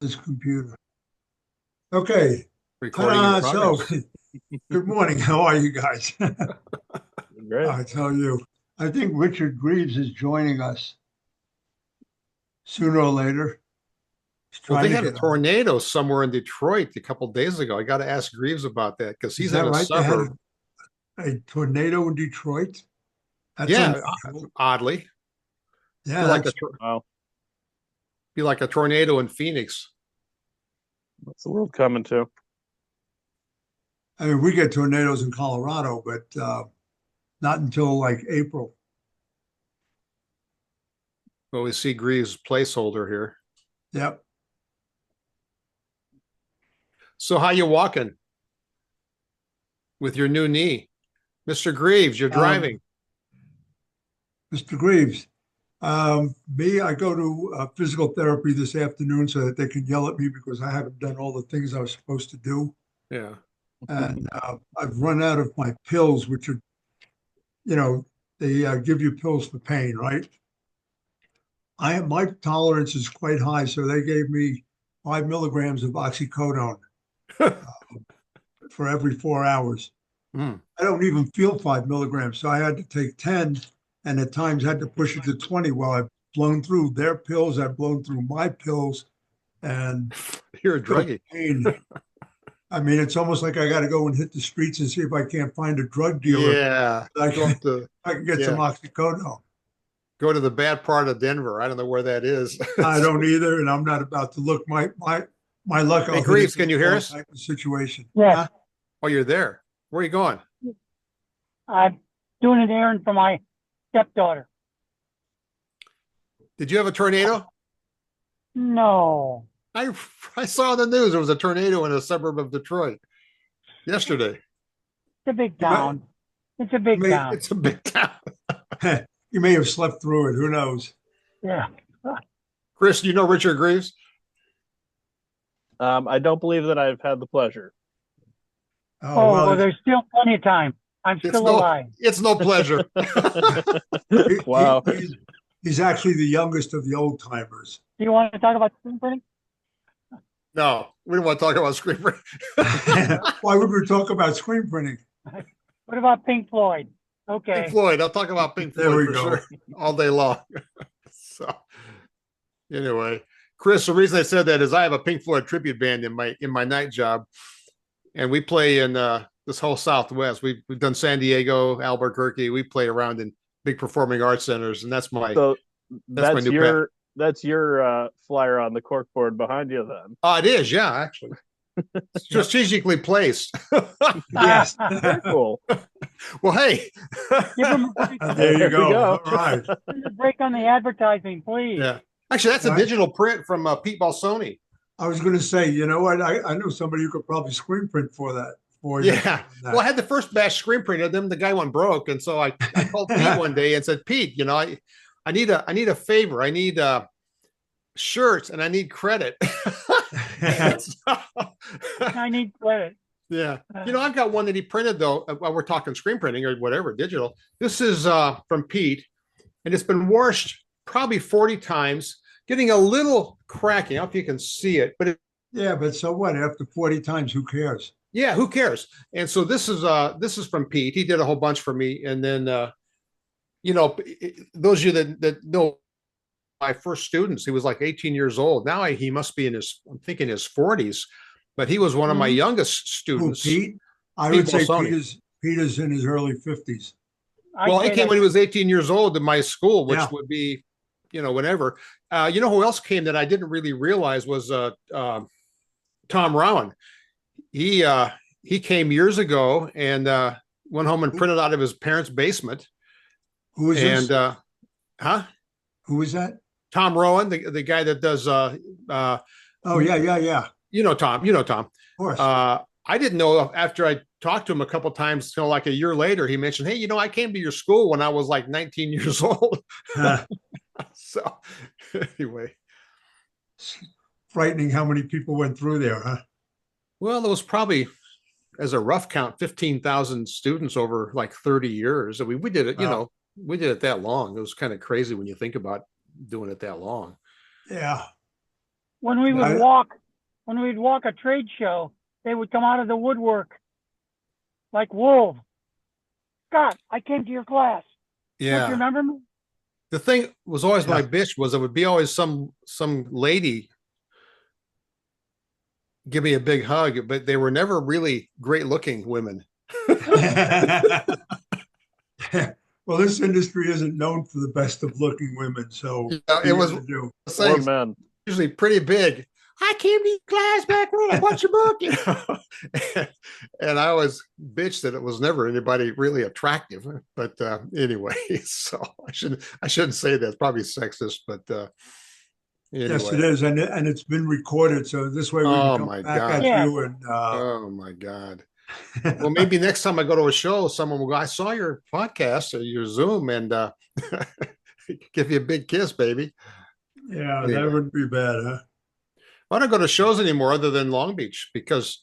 this computer. Okay. Recording in So, progress. good morning. How are you guys? Great. I tell you, I think Richard Greaves is joining us sooner or later. He's Well, trying they to had a get on. tornado somewhere in Detroit a couple days ago. I got to ask Greaves about that because Is he's in that a right? They had suburb. a tornado in Detroit. That's Yeah, unusual. oddly, Yeah, feel like that's, Wow. be like a tornado in Phoenix. What's the world coming to? I mean, we get tornadoes in Colorado, but not until like April. Well, we see Greaves' placeholder here. Yep. So how you walking with your new knee, Mr. Greaves? You're Um, driving. Mr. Greaves, I go to physical therapy this afternoon so that they can yell at me because I haven't done all the things I was supposed to do. Yeah. And I've run out of my pills, which are, you know, they give you pills for pain, right? My tolerance is quite high, so they gave me 5 milligrams of oxycodone for every 4 hours. Mm. I don't even feel 5 milligrams, so I had to take 10, and at times had to push it to 20. Well, I've blown through their pills, I've blown through my pills, and You're a feel druggie. pain. I mean, it's almost like I got to go and hit the streets and see if I can't find a drug dealer. Yeah. I Go can, up to I can get some yeah. oxycodone. Go to the bad part of Denver. I don't know where that is. I don't either, and I'm not about to look. My luck, Hey, I'll hit Greaves, into can the you hear wrong us? type of situation. Yes, Huh? Oh, you're there. Where are you going? I'm doing an errand for my stepdaughter. Did you have a tornado? No, I I saw in the news there was a tornado in a suburb of Detroit yesterday. it's a big You may, town. It's a you big may, town. It's a big town. you may have slept through it. Who knows? Yeah. Chris, do you know Richard Greaves? I don't believe that I've had the pleasure. Oh Oh, well, well, there's still plenty of time. I'm It's still no alive. it's no pleasure. he, he, Wow. he's, he's actually the youngest of the old timers. Do you want to talk about screen printing? No, we don't want to talk about screenwriting. Why would we talk about screen printing? What about Pink Floyd? Pink Okay. Floyd. I'll talk about Pink There Floyd we for go. sure all day long. So anyway, Chris, the reason I said that is I have a Pink Floyd tribute band in my night job, and we play in this whole Southwest. We've done San Diego, Albuquerque. We play around in big performing arts centers, and So that's my that's new pet. your flyer on the corkboard behind you then. Oh, it is, yeah, actually. Strategically placed. Yes. Very cool. Well, hey. Give him a break, There you There we go. go. All right. give him a break on the advertising, please. Yeah. Actually, that's a Right. digital print from Pete Balsoni. I was going to say, you know what? I know somebody who could probably screen print for you. Yeah. On Well, I had the first batch screen printed, then the guy went broke. And so I called Pete one day and said, Pete, I need a favor. I need shirts and I need credit. I need credit. Yeah. I've got one that he printed though. While we're talking screen printing or whatever, digital. This is from Pete, and it's been washed probably 40 times, getting a little cracking. I don't know if you can see it, but Yeah, but so what? After 40 times, who cares? yeah, who cares? And so this is from Pete. He did a whole bunch for me, and then those of you that know my first students, he was like 18 years old. Now he must be I'm thinking his 40s, but he was one of my Mhm. youngest Who, students. Pete? I Pete would say Bolsoni. Peter's in his early 50s. Well, I'd he say came that when he was 18 years old to my school, which Yeah. would be, whenever. You know who else came that I didn't really realize was Tom Rowan. He he came years ago and went home and Who, printed out of his parents' basement. who is And this? huh? Who is that? Tom Rowan, the guy that does Oh, yeah. Of Tom, you know Tom. course. I didn't know after I talked to him a couple times, like a year later, he mentioned, hey, I came to your school when I was like 19 years old. So anyway, Frightening how many people went through there, huh? well, there was probably, as a rough count, 15,000 students over like 30 years. I mean, we did it, Wow. we did it that long. It was kind of crazy when you think about doing it that long. Yeah. when we would when we'd walk a trade show, they would come out of the woodwork like wolves. Scott, I came to your class. Don't you Yeah. remember me? The thing was always my Yeah. bitch was it would be always some lady give me a big hug, but they were never really great looking women. Well, this industry isn't known for the best of looking women, so Yeah, what are it you was gonna do? Or saying men. usually pretty big. I came to your class back when I bought your book, you know. And I always bitched that it was never anybody really attractive. But anyway, so I shouldn't say that. It's probably sexist, but Yes, it anyway. is, and it's been recorded, so this way we can Oh come my back at God. Yeah. you and Oh my God. Well, maybe next time I go to a show, someone will go, I saw your podcast or your Zoom and give you a big kiss, baby. yeah, Anyway. that wouldn't be bad, huh? I don't go to shows anymore other than Long Beach because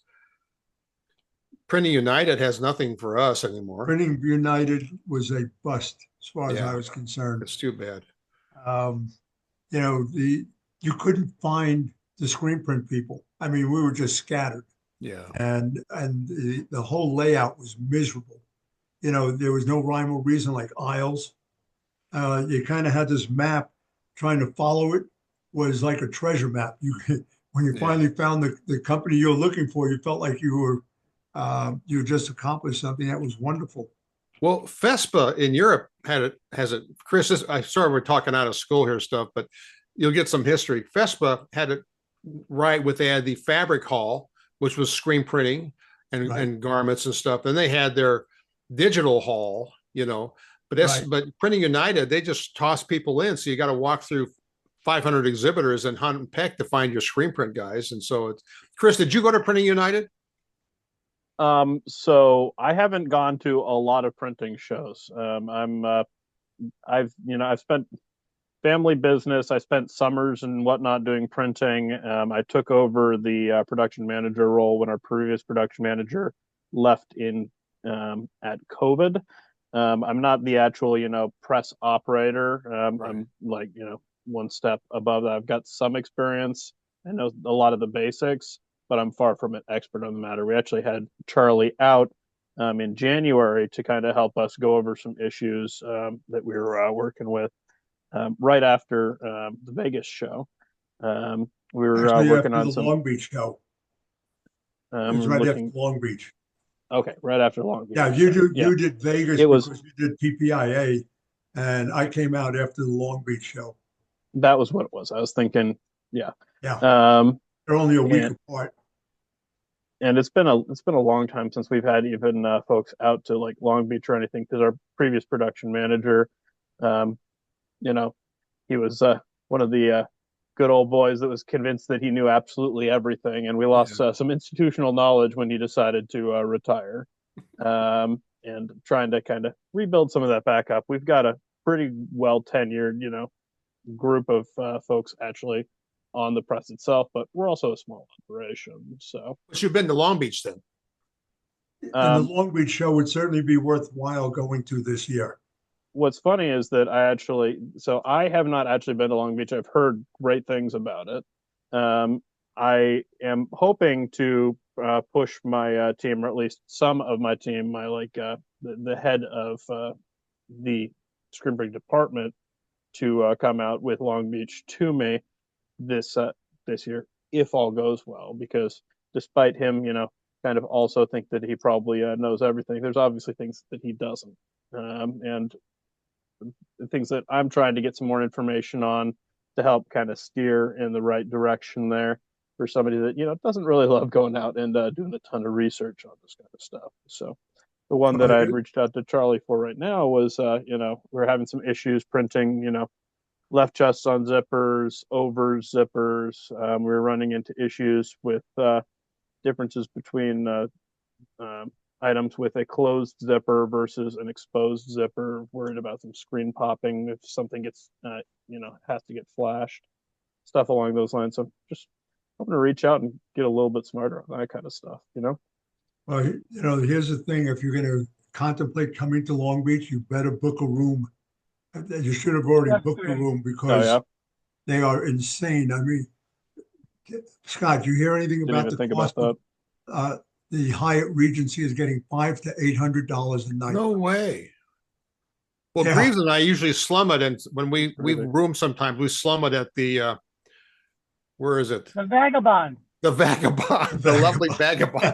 Printing United has nothing for us anymore. Printing United was a bust as far as Yeah. I was concerned. It's too bad. You know, you couldn't find the screen print people. I mean, we were just scattered, Yeah. and the whole layout was miserable. You know, there was no rhyme or reason like aisles. You kind of had this map. Trying to follow it was like a treasure map. You could, when you Yeah. finally found the company you were looking for, you felt like you just accomplished something that was wonderful. Well, FESPA in Europe has it. Chris, I'm sorry we're talking out of school here stuff, but you'll get some history. FESPA had it right with they had the fabric hall, which was screen printing and, Right. and garments and stuff. Then they had their digital hall, you know. But Right. but Printing United, they just toss people in. So you got to walk through 500 exhibitors and hunt and peck to find your screen print guys. And so it's Chris, did you go to Printing United? So I haven't gone to a lot of printing shows. I've spent family business. I spent summers and whatnot doing printing. I took over the production manager role when our previous production manager left in at COVID. I'm not the actual, press operator. Right. I'm like, one step above that. I've got some experience. I know a lot of the basics, but I'm far from an expert on the matter. We actually had Charlie out in January to kind of help us go over some issues that we were working with right after the Vegas show. We were Actually, working after on the some. Long Beach show, it was right after looking. Long Beach. Okay, right after Long Beach. Yeah, you did Vegas It was- because you did PPIA, and I came out after the Long Beach show. That was what it was. I was thinking, yeah. Yeah, Um, they're only a week and- apart. and it's been a long time since we've had even folks out to like Long Beach or anything because our previous production manager, he was one of the good old boys that was convinced that he knew absolutely everything, and we lost some institutional knowledge when he decided to retire. And trying to kind of rebuild some of that back up. We've got a pretty well tenured, group of folks actually on the press itself, but we're also a small operation. So, But you've been to Long Beach then. And the Long Beach show would certainly be worthwhile going to this year. what's funny is that I have not actually been to Long Beach. I've heard great things about it. I am hoping to push my team, or at least some of my team, the head of the screen printing department, to come out with Long Beach to me this year, if all goes well. Because despite him, kind of also think that he probably knows everything, there's obviously things that he doesn't, and the things that I'm trying to get some more information on to help kind of steer in the right direction there for somebody that doesn't really love going out and doing a ton of research on this kind of stuff. So the one that I had reached out to Charlie for right now was we're having some issues printing left chests on zippers, over zippers. We were running into issues with differences between items with a closed zipper versus an exposed zipper. Worried about some screen popping if something gets has to get flashed, stuff along those lines. So just hoping to reach out and get a little bit smarter on that kind of stuff. Well, here's the thing: if you're going to contemplate coming to Long Beach, you better book a room. You should have already booked a room because they are insane. I mean, Scott, you hear anything Didn't about even the think about cost of that. the Hyatt Regency is getting $500 to $800 a night? No way. Well, Yeah. Greaves and I usually slum it, and when we Crazy. room sometimes, we slum it at the where is it? The Vagabond. The Vagabond, the lovely Vagabond.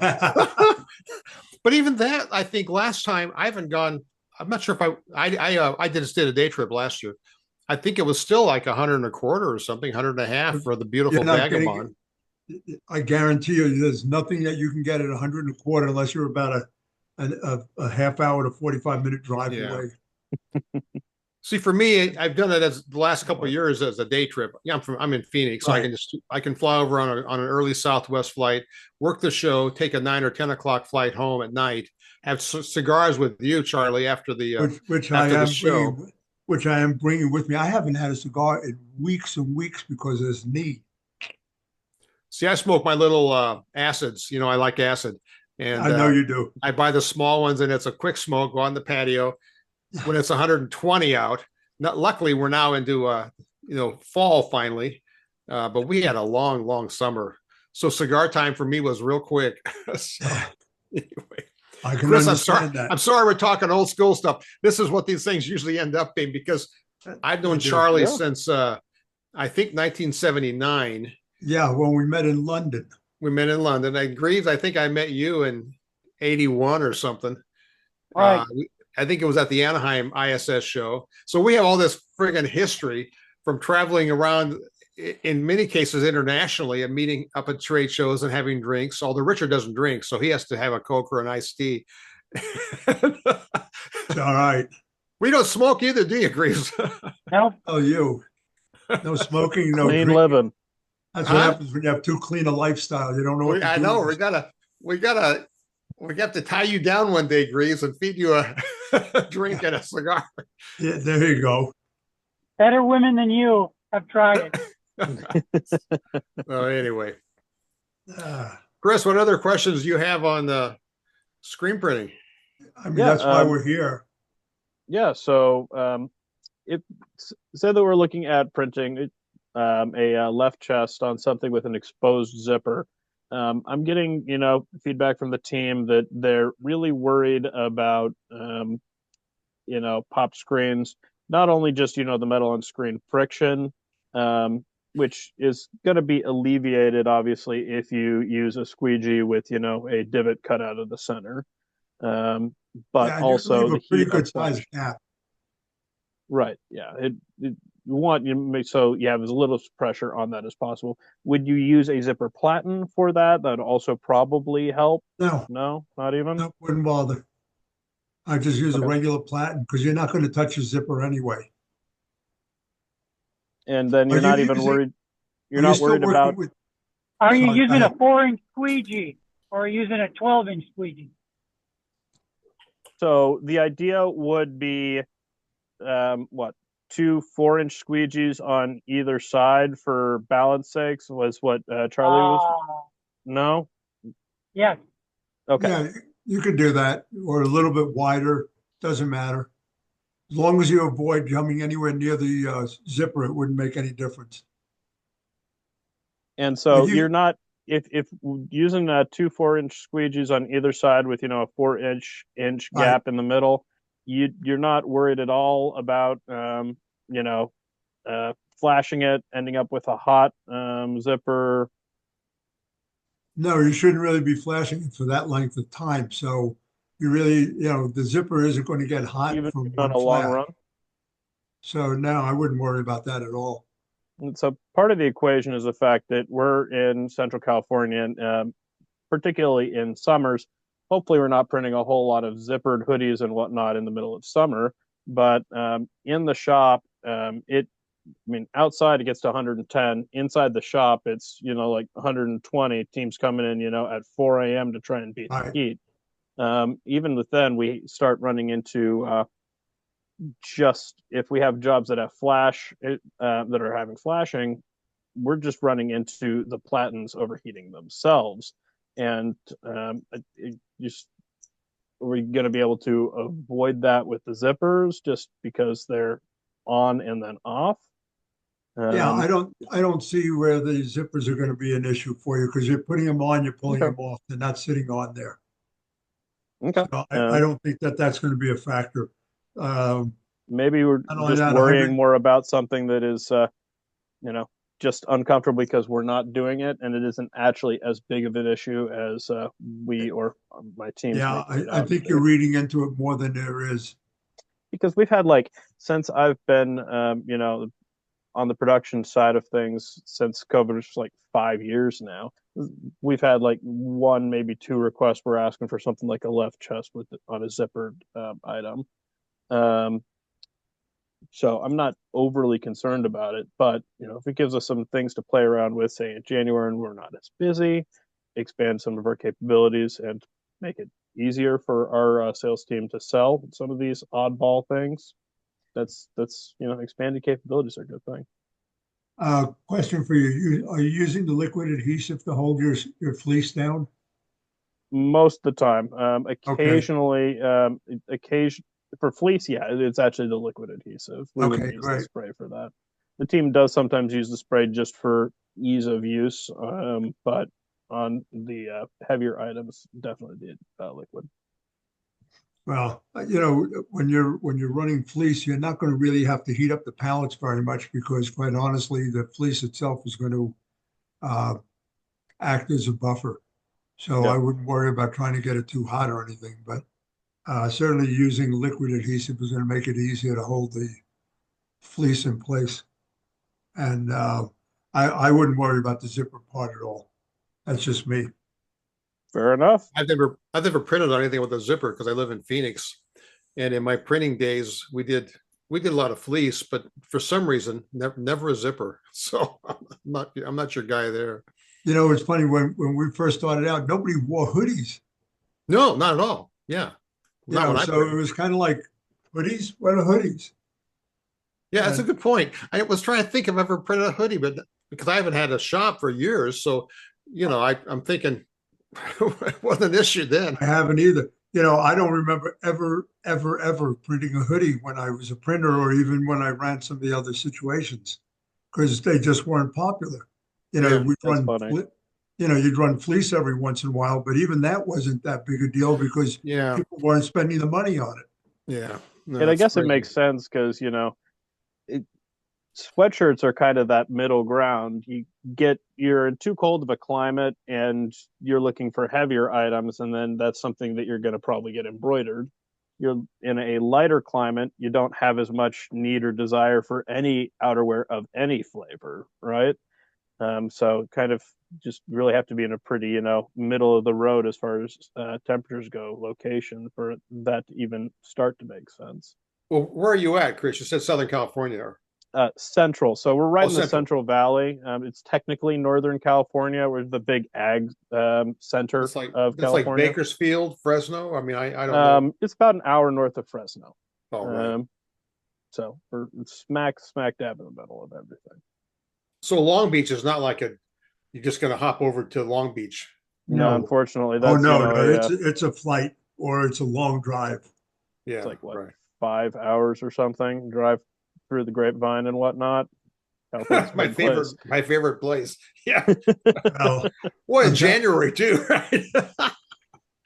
But even that, I think last time I haven't gone. I'm not sure if I just did a day trip last year. I think it was still like 100 and a quarter or something, 100 and a half for the beautiful You're not getting Vagabond. I guarantee you, there's nothing that you can get at 100 and a quarter unless you're about a half hour to 45-minute drive Yeah. away. See, for me, I've done it as the last couple of years as a day trip. Yeah, I'm in Phoenix, so Right. I can fly over on an early Southwest flight, work the show, take a 9 or 10 o'clock flight home at night, have cigars with you, Charlie, after the Which after I the am show. bringing with me. I haven't had a cigar in weeks and weeks because of this knee. See, I smoke my little acids. I like acid, and I know you do. I buy the small ones, and it's a quick smoke. Go on the patio when it's 120 out. Luckily, we're now into fall finally, but we had a long, long summer. So cigar time for me was real quick. So, anyway, I can Chris, understand that. I'm sorry we're talking old school stuff. This is what these things usually end up being because I've known Charlie since I think 1979. Yeah, when we met in London. We met in London. And Greaves, I think I met you in 81 or something. Right. I think it was at the Anaheim ISS show. So we have all this friggin' history from traveling around, in many cases internationally, and meeting up at trade shows and having drinks. Although Richard doesn't drink, so he has to have a Coke or an iced tea. It's all right. We don't smoke either, do you, Greaves? Nope. Oh, you. No smoking, no Clean drinking. living. That's what happens when you have too clean a lifestyle. You don't know what to I do know. with We have to tie you down one day, Greaves, and feed you a drink and a cigar. Yeah, there you go. Better women than you have tried it. Oh, anyway, Ah, Chris, what other questions do you have on the screen printing? I mean, Yeah, that's why we're here. Yeah, so it said that we're looking at printing a left chest on something with an exposed zipper. I'm getting, feedback from the team that they're really worried about, pop screens, not only just, the metal on screen friction, which is going to be alleviated, obviously, if you use a squeegee with, a divot cut out of the center. But Yeah, and also you leave the a pretty heat good of flash. sized gap. Right. Yeah. You want so you have as little pressure on that as possible. Would you use a zipper platen for that? That would also probably help. No, No, not even. no, wouldn't bother. I just use a Okay. regular platen because you're not going to touch a zipper anyway. And then Are you're you not even using- worried. You're Are you not still worried working about. with? Are you Sorry, go using a ahead. 4-inch squeegee or are you using a 12-inch squeegee? So the idea would be, what, 2 4-inch squeegees on either side for balance sakes was what Charlie was. No. Yes. Okay. Yeah, you could do that, or a little bit wider. Doesn't matter. As long as you avoid coming anywhere near the zipper, it wouldn't make any difference. And so you- you're not if using 2 4-inch squeegees on either side with a 4-inch Right. gap in the middle, you're not worried at all about flashing it, ending up with a hot zipper. No, you shouldn't really be flashing it for that length of time. So you really, the zipper isn't going to get hot Even from on one a long flash. run. So no, I wouldn't worry about that at all. And so part of the equation is the fact that we're in Central California, and particularly in summers. Hopefully, we're not printing a whole lot of zippered hoodies and whatnot in the middle of summer. But in the shop, outside it gets to 110. Inside the shop, it's like 120. Teams coming in, at 4 a.m. to try and beat Right. the heat. Even with then, we start running into just if we have jobs that have flash that are having flashing, we're just running into the platens overheating themselves. And just are we going to be able to avoid that with the zippers just because they're on and then off? Yeah, Um, I don't see where the zippers are going to be an issue for you because you're putting them on, you're pulling okay. them off, they're not sitting on there. Okay. So I don't think that that's going to be a factor. Um, Maybe we're not only just that, worrying 100, more about something that is, you know, just uncomfortable because we're not doing it, and it isn't actually as big of an issue as we or my team's yeah, making it I out to think be. you're reading into it more than there is. Because we've had like since I've been, on the production side of things since COVID was like 5 years now. We've had like one, maybe two requests. We're asking for something like a left chest with on a zippered item. Um, so I'm not overly concerned about it, but if it gives us some things to play around with, say in January, and we're not as busy, expand some of our capabilities and make it easier for our sales team to sell some of these oddball things. That's expanded capabilities are a good thing. Question for you. Are you using the liquid adhesive to hold your fleece down? Most of the time. Okay, Occasion for fleece, yeah, it's actually the liquid adhesive. We wouldn't okay, use the great. spray for that. The team does sometimes use the spray just for ease of use, but on the heavier items, definitely the liquid. Well, when you're running fleece, you're not going to really have to heat up the pallets very much because, quite honestly, the fleece itself is going to uh, act as a buffer. So Yeah. I wouldn't worry about trying to get it too hot or anything. But certainly using liquid adhesive is going to make it easier to hold the fleece in place. And I wouldn't worry about the zipper part at all. That's just me. Fair enough. I've never printed on anything with a zipper because I live in Phoenix, and in my printing days, we did a lot of fleece, but for some reason, never a zipper. So I'm not your guy there. It's funny when we first started out, nobody wore hoodies. No, not at all. Yeah, not when I So it print. was kind of like hoodies. What are hoodies? Yeah, that's a And good point. I was trying to think if I've ever printed a hoodie, but because I haven't had a shop for years, so I'm thinking it wasn't an issue then. I haven't either. I don't remember ever printing a hoodie when I was a printer or even when I ran some of the other situations because they just weren't popular. Yeah, We'd That's funny. you'd run fleece every once in a while, but even that wasn't that big a deal because yeah, people weren't spending the money on it. yeah. No, And I that's guess it crazy. makes sense because, it, sweatshirts are kind of that middle ground. You're in too cold of a climate and you're looking for heavier items, and then that's something that you're going to probably get embroidered. You're in a lighter climate, you don't have as much need or desire for any outerwear of any flavor, right? So kind of just really have to be in a pretty, middle of the road as far as temperatures go, location for that to even start to make sense. Well, where are you at, Chris? You said Southern California. Central. So we're right Oh, in the Central. Central Valley. It's technically Northern California. We're the big ag center of That's like California. Bakersfield, Fresno. I mean, I don't know. It's about an hour north of Fresno. All right. So we're smack dab in the middle of everything. So Long Beach is not like you're just going to hop over to Long Beach. No, No. unfortunately, Oh that's no. It's a flight or it's a long drive. it's Yeah, like what right. 5 hours or something. Drive through the grapevine and whatnot. California's a my big favorite, place. my favorite place. Yeah. Well, Well, in I'm tell- January too, right?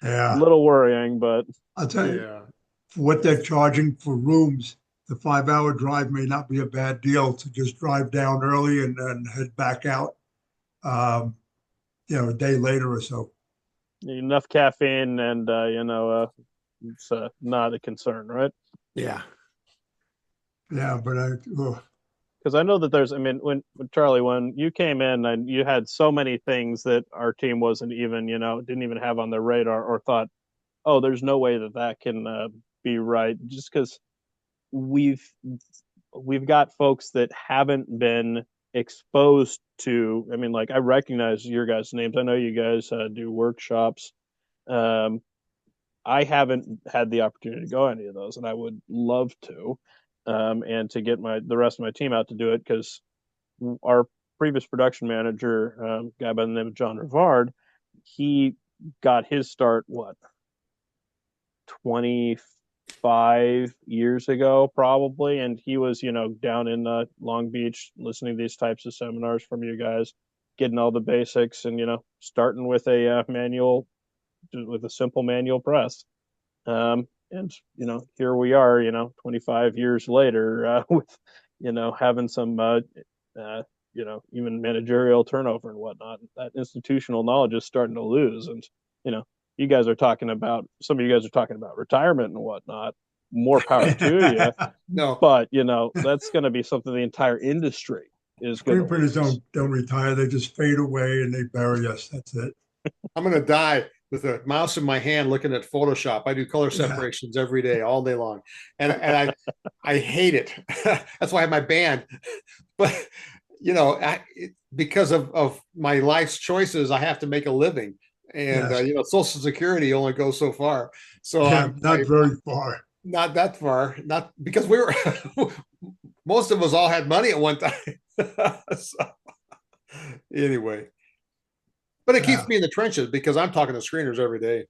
yeah, Little worrying, but I'll tell you, Yeah. for what they're charging for rooms, the 5 hour drive may not be a bad deal to just drive down early and then head back out, um, a day later or so. enough caffeine and it's not a concern, right? Yeah. Yeah, but oh, Because I know that there's, I mean, when Charlie, when you came in and you had so many things that our team wasn't even, didn't even have on their radar or thought, oh, there's no way that that can be right. Just because we've we've got folks that haven't been exposed to. I mean, like I recognize your guys' names. I know you guys do workshops. Um, I haven't had the opportunity to go any of those, and I would love to, and to get the rest of my team out to do it because our previous production manager, guy by the name of John Rivard, he got his start 20 5 years ago, probably. And he was, down in Long Beach listening to these types of seminars from you guys, getting all the basics and, starting with a manual, with a simple manual press. And, here we are, 25 years later, with, having some, even managerial turnover and whatnot. That institutional knowledge is starting to lose. And, you guys are talking about, some of you guys are talking about retirement and whatnot. More power to you. No, But, that's going to be something the entire industry is going Screen to printers lose. don't retire. They just fade away and they bury us. That's it. I'm going to die with a mouse in my hand looking at Photoshop. I do color Yeah. separations every day, all day long. And I hate it. That's why I have my band. But, because of my life's choices, I have to make a living. And, Yes. Social Security only goes so far. So Yeah, not very far. not that far, not because we were, most of us all had money at one time. So, anyway. But it keeps me in the trenches because I'm talking to screeners every day,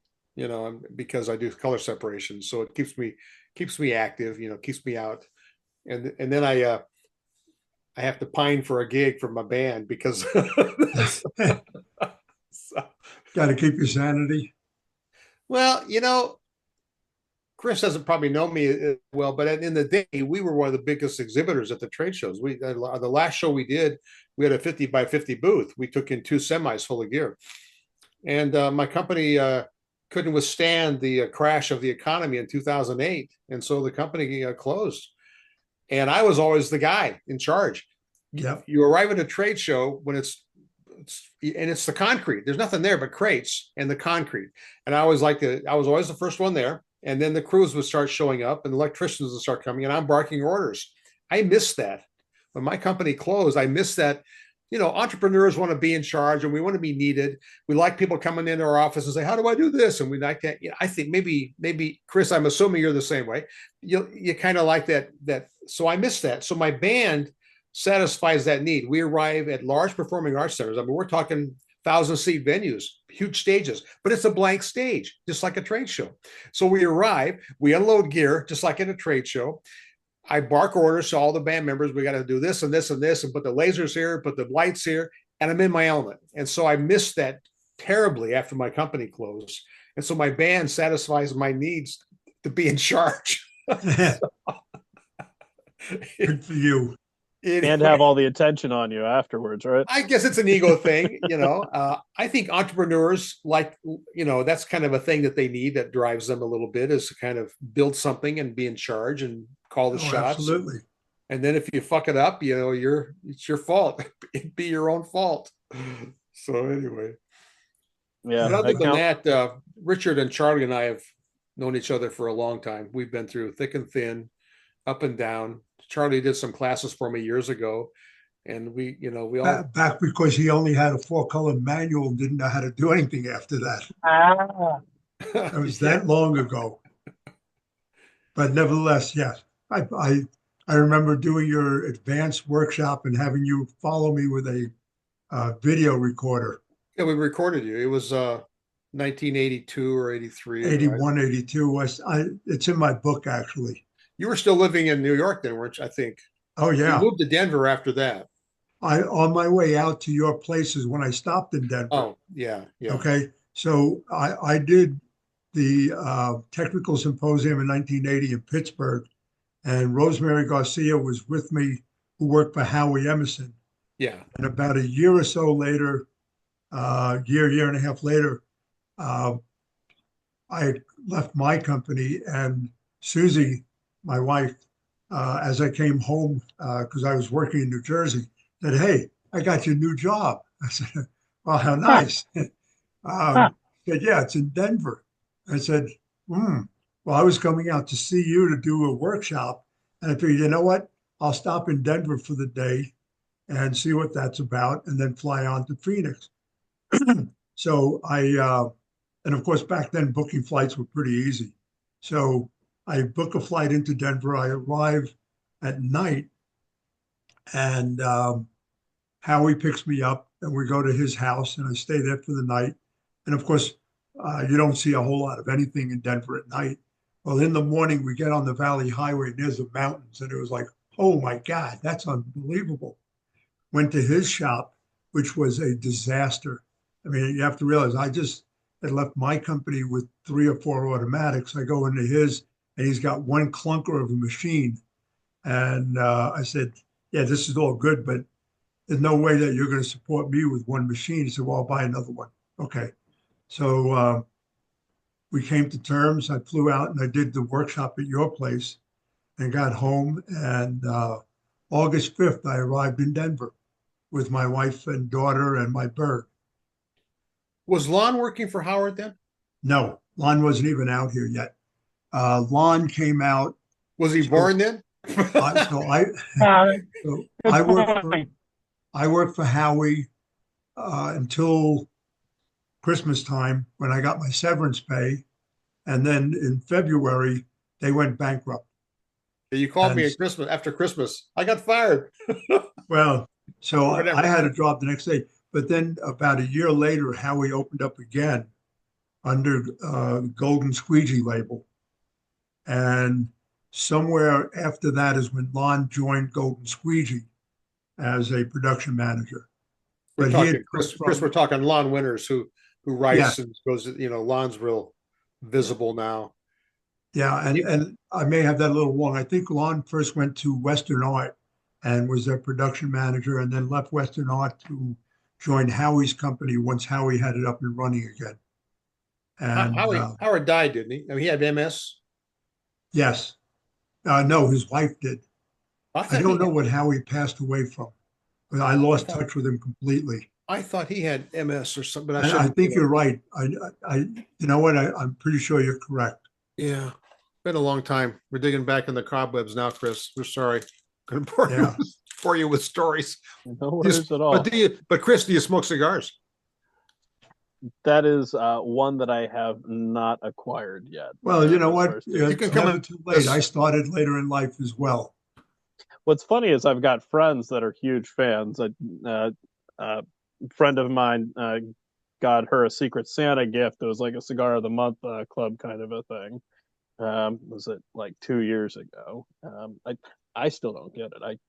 because I do color separation. So it keeps me active, keeps me out. And then I have to pine for a gig for my band because so, Got to keep your sanity. well, Chris doesn't probably know me well, but in the day, we were one of the biggest exhibitors at the trade shows. The last show we did, we had a 50 by 50 booth. We took in 2 semis full of gear. And my company couldn't withstand the crash of the economy in 2008. And so the company closed. And I was always the guy in charge. Yep. You arrive at a trade show when it's the concrete. There's nothing there but crates and the concrete. And I was always the first one there. And then the crews would start showing up and the electricians would start coming and I'm barking orders. I missed that. When my company closed, I missed that. Entrepreneurs want to be in charge and we want to be needed. We like people coming into our office and say, how do I do this? And we like that. I think maybe Chris, I'm assuming you're the same way. You kind of like that. So I missed that. So my band satisfies that need. We arrive at large performing arts centers. I mean, we're talking 1,000-seat venues, huge stages, but it's a blank stage, just like a trade show. So we arrive, we unload gear, just like at a trade show. I bark orders to all the band members. We got to do this and this and this, and put the lasers here, put the lights here, and I'm in my element. And so I missed that terribly after my company closed. And so my band satisfies my needs to be in charge. Good for you. And have all the attention on you afterwards, right? I guess it's an ego thing, I think entrepreneurs that's kind of a thing that they need that drives them a little bit, is to kind of build something and be in charge and call the shots. Absolutely. And then if you fuck it up, it's your fault. It'd be your own fault. So anyway. Yeah. But other than that, Richard and Charlie and I have known each other for a long time. We've been through thick and thin, up and down. Charlie did some classes for me years ago, and we all Back because he only had a 4-color manual and didn't know how to do anything after that. Ah, It was that long ago. But nevertheless, yes, I remember doing your advanced workshop and having you follow me with a video recorder. Yeah, we recorded you. It was 1982 or 83. 81, 82. It's in my book, actually. You were still living in New York then, weren't you? I think. Oh, yeah. You moved to Denver after that. On my way out to your places when I stopped in Denver. Oh, yeah. Okay. So I did the technical symposium in 1980 in Pittsburgh, and Rosemary Garcia was with me, who worked for Howie Emerson. Yeah. And about a year or so later, year and a half later, I had left my company, and Susie, my wife, as I came home, because I was working in New Jersey, said, "Hey, I got you a new job." I said, "Well, how nice." Said, "Yeah, it's in Denver." I said, Well, I was coming out to see you to do a workshop. And I figured, you know what? I'll stop in Denver for the day and see what that's about, and then fly on to Phoenix." So and of course, back then, booking flights were pretty easy. So I book a flight into Denver. I arrive at night, and Howie picks me up, and we go to his house, and I stay there for the night. And of course, you don't see a whole lot of anything in Denver at night. Well, in the morning, we get on the Valley Highway, and there's the mountains, and it was like, oh my God, that's unbelievable. Went to his shop, which was a disaster. I mean, you have to realize I just had left my company with 3 or 4 automatics. I go into his, and he's got one clunker of a machine. And I said, yeah, this is all good, but there's no way that you're going to support me with one machine. He said, well, I'll buy another one. Okay. So we came to terms. I flew out and I did the workshop at your place and got home. And August 5th, I arrived in Denver with my wife and daughter and my bird. Was Lon working for Howard then? No, Lon wasn't even out here yet. Lon came out. Was he born then? Uh, so I, Uh, so good I point. worked for Howie until Christmas time when I got my severance pay. And then in February, they went bankrupt. You called me And at Christmas after Christmas. I got fired. well, so Whatever. I had a job the next day. But then about a year later, Howie opened up again under Golden Squeegee label. And somewhere after that is when Lon joined Golden Squeegee as a production manager. We're But he talking had come Chris. We're talking Lon Winters, who writes Yeah. and goes. Lon's real visible now. Yeah, and I may have that a little wrong. I think Lon first went to Western Art and was their production manager, and then left Western Art to join Howie's company once Howie had it up and running again. And Howard died, didn't he? I mean, he had MS. yes, no, his wife did. I I thought don't he know had, what Howie passed away from. But I lost touch with him completely. I thought he had MS or something. But And I think you're right. You know what? I'm pretty sure you're correct. Yeah, been a long time. We're digging back in the cobwebs now, Chris. We're sorry. Gonna bore Yeah. bore you with stories. No worries at all. But Chris, do you smoke cigars? That is one that I have not acquired yet. Well, you know As what? far as It's can come never in- too late. I started later in life as well. What's funny is I've got friends that are huge fans. A friend of mine got her a Secret Santa gift. It was like a cigar of the month club kind of a thing. Was it like 2 years ago? I still don't get it.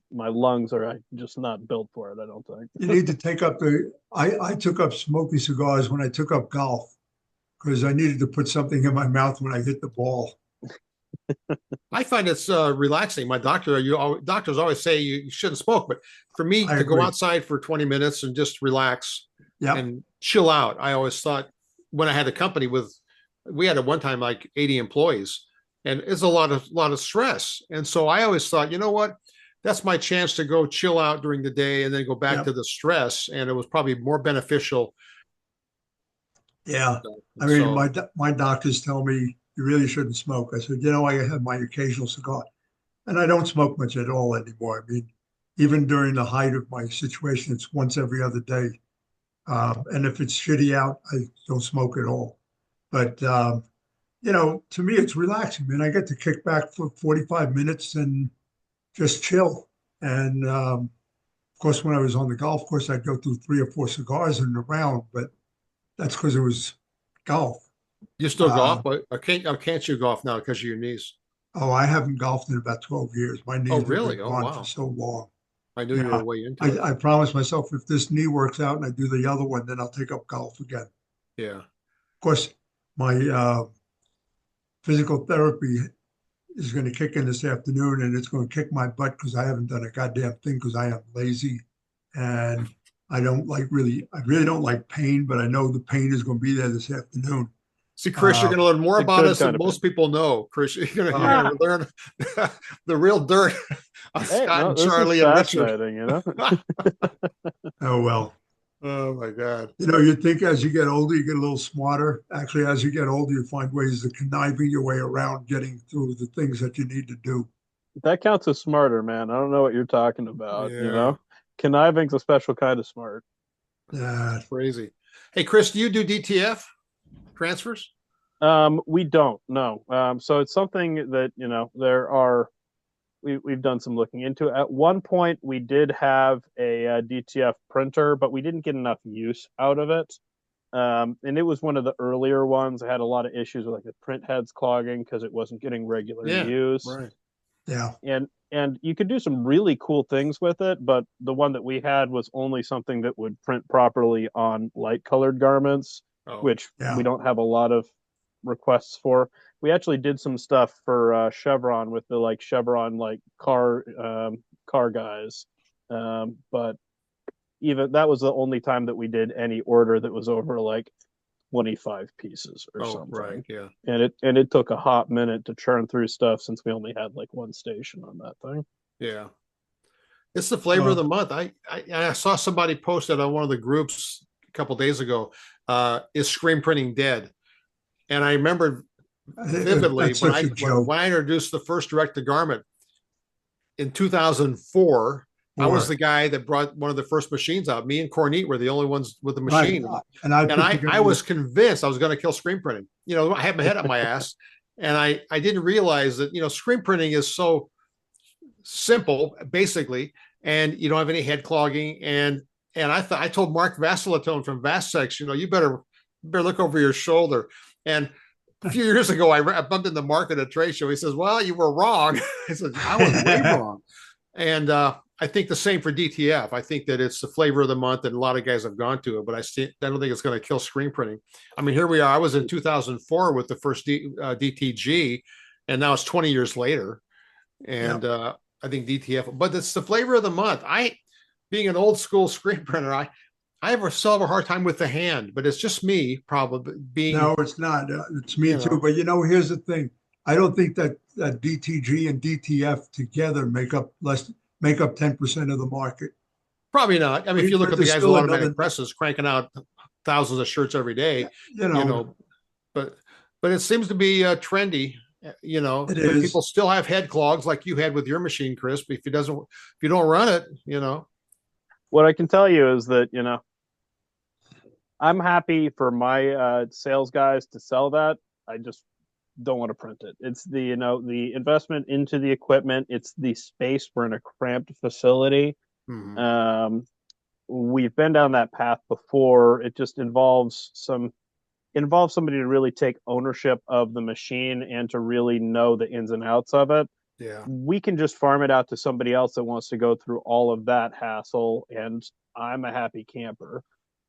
My lungs are just not built for it. I don't think. You need to take up I took up smoking cigars when I took up golf because I needed to put something in my mouth when I hit the ball. I find it's relaxing. My doctors always say you shouldn't smoke, but for me I to go agree. outside for 20 minutes and just relax Yeah. and chill out. I always thought when I had a company we had at one time like 80 employees, and it's a lot of stress. And so I always thought, you know what, that's my chance to go chill out during the day and then go back Yeah. to the stress. And it was probably more beneficial. Yeah. I mean, So, my doctors tell me you really shouldn't smoke. I said, I have my occasional cigar, and I don't smoke much at all anymore. I mean, even during the height of my situation, it's once every other day. And if it's shitty out, I don't smoke at all. But to me, it's relaxing, man. I get to kick back for 45 minutes and just chill. And of course, when I was on the golf course, I'd go through 3 or 4 cigars in a round, but that's because it was golf. you still golf, Uh, but can't you golf now because of your knees? Oh, I haven't golfed in about 12 years. My knees have really? been Oh, gone wow. for so long. I knew you Yeah. were way into it. I promised myself if this knee works out and I do the other one, then I'll take up golf again. Yeah. Of course, my physical therapy is going to kick in this afternoon, and it's going to kick my butt because I haven't done a goddamn thing because I am lazy, and I really don't like pain, but I know the pain is going to be there this afternoon. See, Chris, you're going to learn more it's a about good us than kind of most people know. Chris, you're going Uh-huh. to learn the real dirt on Hey, Scott no, and this is Charlie and Richard. fascinating, Oh, well. Oh my God. You think as you get older, you get a little smarter. Actually, as you get older, you find ways of conniving your way around getting through the things that you need to do. That counts as smarter, man. I don't know what you're talking about. Yeah. Conniving's a special kind of smart. Yeah. Crazy. Hey, Chris, do you do DTF transfers? We don't, no. So it's something that, we've done some looking into. At one point, we did have a DTF printer, but we didn't get enough use out of it. And it was one of the earlier ones. I had a lot of issues with like the print heads clogging because it wasn't getting regular Yeah, use. right. Yeah. And you could do some really cool things with it, but the one that we had was only something that would print properly on light colored garments, Oh, which Yeah. we don't have a lot of requests for. We actually did some stuff for Chevron with the like Chevron like car guys, but even that was the only time that we did any order that was over like 25 pieces or oh, something. right. Yeah. And it took a hot minute to churn through stuff since we only had like one station on that thing. Yeah. It's the flavor of the month. I saw somebody post it on one of the groups a couple days ago. Is screen printing dead? And I remember vividly That's such a joke. when I introduced the first direct to garment in 2004. I was the guy that brought one of the first machines out. Me and Cornette were the only ones with the machine. Right. And I was convinced I was going to kill screen printing. You know, I had my head up my ass, and I didn't realize that, you know, screen printing is so simple, basically, and you don't have any head clogging. And I told Mark Vasilitone from Vasex, you know, you better look over your shoulder. And a few years ago, I bumped into Mark at a trade show. He says, "Well, you were wrong." I said, "I was way wrong." And I think the same for DTF. I think that it's the flavor of the month, and a lot of guys have gone to it. But I don't think it's going to kill screen printing. I mean, here we are. I was in 2004 with the first DTG, and now it's 20 years later. And I think DTF. But it's the flavor of the month. Being an old school screen printer, I still have a hard time with the hand. But it's just me, probably being. No, it's not. It's me too. Know. But you know, here's the thing. I don't think that DTG and DTF together make up 10% of the market. Probably not. I mean, if you look at the guys with automatic presses cranking out thousands of shirts every day, but it seems to be trendy. You know, people still have head clogs like you had with your machine, Chris. But if you don't run it, you know. What I can tell you is that, you know, I'm happy for my sales guys to sell that. I just don't want to print it. It's the, you know, the investment into the equipment. It's the space. We're in a cramped facility. Mm-hmm. We've been down that path before. It just involves somebody to really take ownership of the machine and to really know the ins and outs of it. Yeah. We can just farm it out to somebody else that wants to go through all of that hassle, and I'm a happy camper.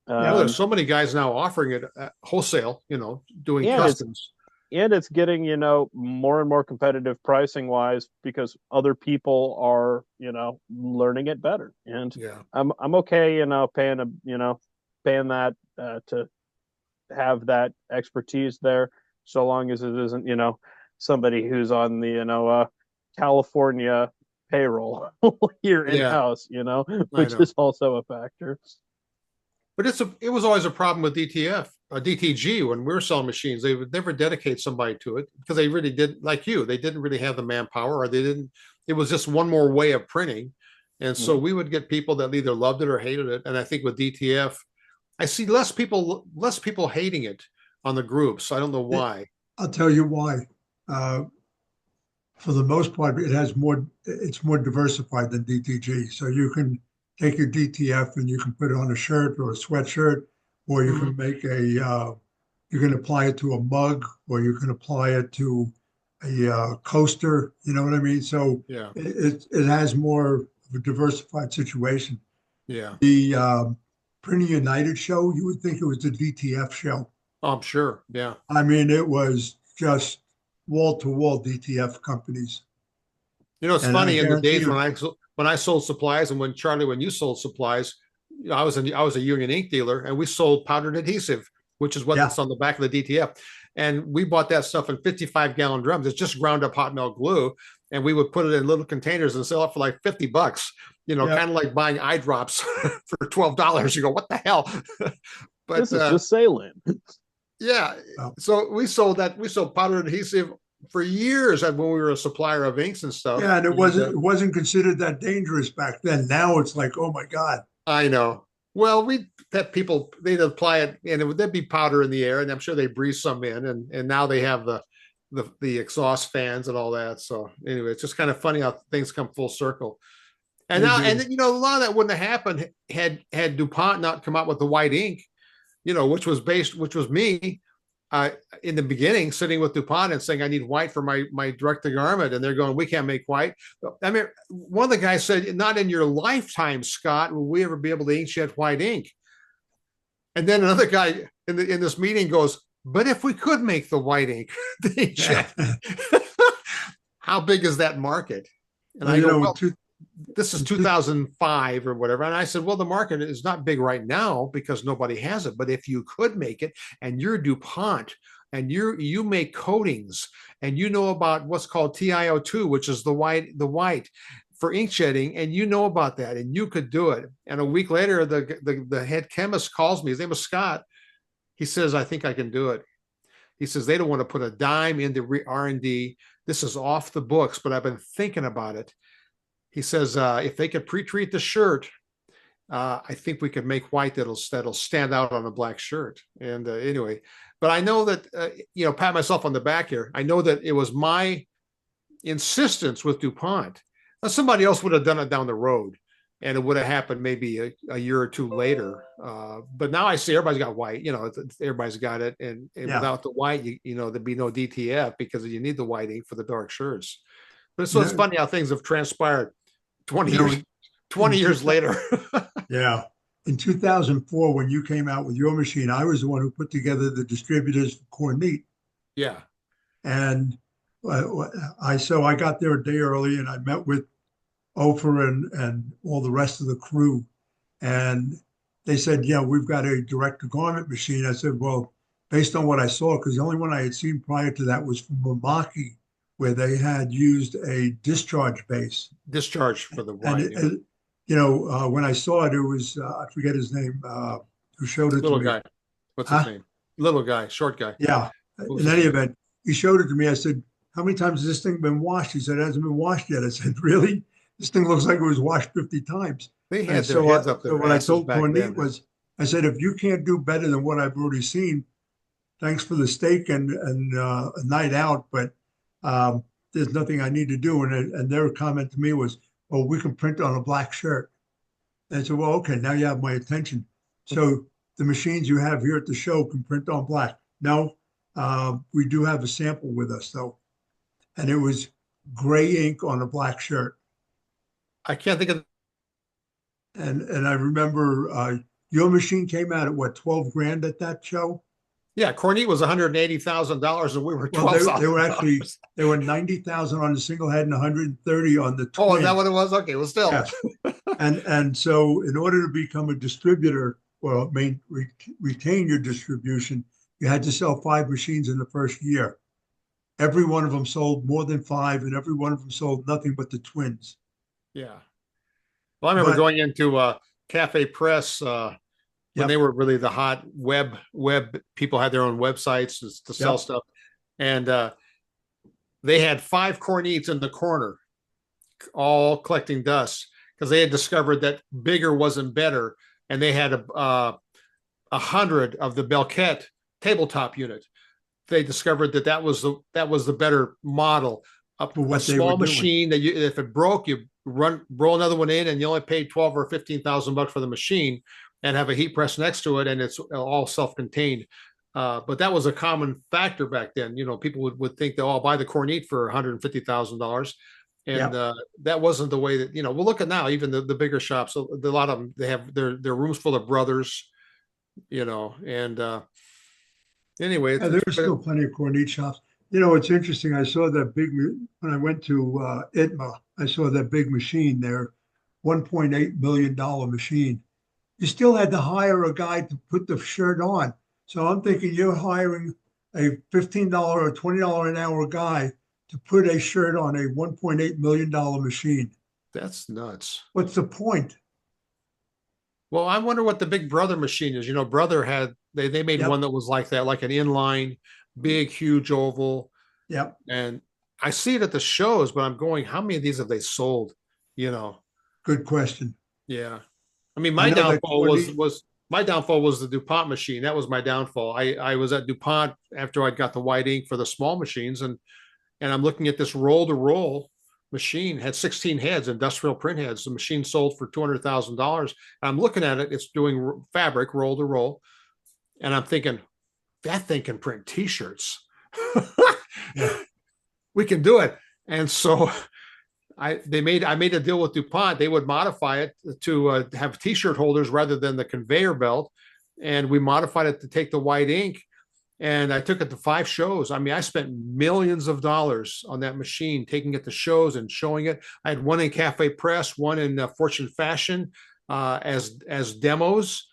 There's so many guys now offering it at wholesale, you know, doing customs. And it's getting, you know, more and more competitive pricing wise because other people are, you know, learning it better. And I'm okay, you know, paying that to have that expertise there, so long as it isn't, you know, somebody who's on the, you know, California payroll here in house, you know, which is also a factor. But it was always a problem with DTG when we were selling machines. They would never dedicate somebody to it because they really didn't, like you, they didn't really have the manpower, or it was just one more way of printing. And so we would get people that either loved it or hated it. And I think with DTF, I see less people hating it on the groups. I don't know why. I'll tell you why. For the most part, it's more diversified than DTG. So you can take your DTF and you can put it on a shirt or a sweatshirt, or you can make you can apply it to a mug, or you can apply it to a coaster. You know what I mean? So it has more of a diversified situation. Yeah. The Printing United show, you would think it was the DTF show. Oh, I'm sure. Yeah. I mean, it was just wall-to-wall DTF companies. You know, it's funny in the days when I sold supplies, and when you sold supplies, you know, I was a Union ink dealer, and we sold powdered adhesive, which is what's on the back of the DTF. And we bought that stuff in 55-gallon drums. It's just ground up hot melt glue, and we would put it in little containers and sell it for like $50. You know, kind of like buying eye drops for $12. You go, what the hell? But this is just saline. Yeah. So we sold powdered adhesive for years when we were a supplier of inks and stuff. Yeah, and it wasn't considered that dangerous back then. Now it's like, oh my God. I know. Well, we had people, they'd apply it, and there'd be powder in the air, and I'm sure they breathe some in, and now they have the exhaust fans and all that. So anyway, it's just kind of funny how things come full circle. And now, and you know, a lot of that wouldn't have happened had DuPont not come out with the white ink. which was me in the beginning sitting with DuPont and saying I need white for my direct to garment, and they're going, we can't make white. I mean, one of the guys said, not in your lifetime, Scott, will we ever be able to inkjet white ink. And then another guy in this meeting goes, but if we could make the white ink, the inkjet, how big is that market? And I go, well, this is 2005 or whatever. And I said, well, the market is not big right now because nobody has it. But if you could make it, and you're DuPont, and you make coatings, and you know about what's called TiO2, which is the white for ink shedding, and you know about that, and you could do it. And a week later, the head chemist calls me. His name is Scott. He says, I think I can do it. He says, they don't want to put a dime into R&D. This is off the books, but I've been thinking about it. He says, if they could pre-treat the shirt, I think we could make white that'll stand out on a black shirt. And anyway, but I know that, pat myself on the back here. I know that it was my insistence with DuPont. Now, somebody else would have done it down the road, and it would have happened maybe a year or two later. But now I see everybody's got white, everybody's got it. And without the white, there'd be no DTF because you need the white ink for the dark shirts. But so it's funny how things have transpired 20 years later. Yeah. In 2004, when you came out with your machine, I was the one who put together the distributors for Cornette. Yeah. And I got there a day early, and I met with Ofer and all the rest of the crew. And they said, yeah, we've got a direct to garment machine. I said, well, based on what I saw, because the only one I had seen prior to that was from Mamaki, where they had used a discharge base. Discharge for the white. And when I saw it, it was, I forget his name, who showed it Little to me. guy. What's his name? Little guy, short guy. Yeah. In any event, he showed it to me. I said, how many times has this thing been washed? He said, it hasn't been washed yet. I said, really? This thing looks like it was washed 50 times. They had their heads up there. So what I told Cornette was, I said, if you can't do better than what I've already seen, thanks for the steak and a night out, but there's nothing I need to do. And their comment to me was, well, we can print on a black shirt. And I said, well, okay, now you have my attention. So the machines you have here at the show can print on black. No, we do have a sample with us though. And it was gray ink on a black shirt. I can't think of. And I remember your machine came out at what, 12 grand at that show? Yeah, Cornette was $180,000 and we were $12,000. Well, they were 90,000 on the single head and 130 on the twin. Oh, is that what it was? Okay, well, still. Yes. and so in order to become a distributor, well, retain your distribution, you had to sell 5 machines in the first year. Every one of them sold more than 5, and every one of them sold nothing but the twins. Yeah. Well, I remember going into Cafe Press when they were really the hot web people had their own websites to sell stuff. And they had 5 Cornettes in the corner, all collecting dust because they had discovered that bigger wasn't better. And they had 100 of the Belquette tabletop unit. They discovered that was the better model. A small machine that if it broke, you roll another one in, and you only paid $12,000 or $15,000 for the machine, and have a heat press next to it, and it's all self-contained. But that was a common factor back then. People would think that, I'll buy the Cornette for $150,000, and that wasn't the way that Well, look at now, even the bigger shops. A lot of them, they have their rooms full of brothers, and anyway, there's still plenty of Cornette shops. It's interesting. I saw that when I went to ITMA, I saw that big machine there, $1.8 million machine. You still had to hire a guy to put the shirt on. So I'm thinking you're hiring a $15 or $20 an hour guy to put a shirt on a $1.8 million machine. That's nuts. What's the point? Well, I wonder what the Big Brother machine is. Brother had, they made one that was like that, like an inline, big, huge oval. Yep. And I see it at the shows, but I'm going, how many of these have they sold? Good question. Yeah. I mean, my downfall was the DuPont machine. That was my downfall. I was at DuPont after I got the white ink for the small machines, and I'm looking at this roll-to-roll machine, had 16 heads, industrial print heads. The machine sold for $200,000. I'm looking at it. It's doing fabric roll-to-roll. And I'm thinking, that thing can print T-shirts. Yeah. We can do it. And so I made a deal with DuPont. They would modify it to have T-shirt holders rather than the conveyor belt. And we modified it to take the white ink. And I took it to 5 shows. I mean, I spent millions of dollars on that machine, taking it to shows and showing it. I had one in Cafe Press, one in Fortune Fashion as demos.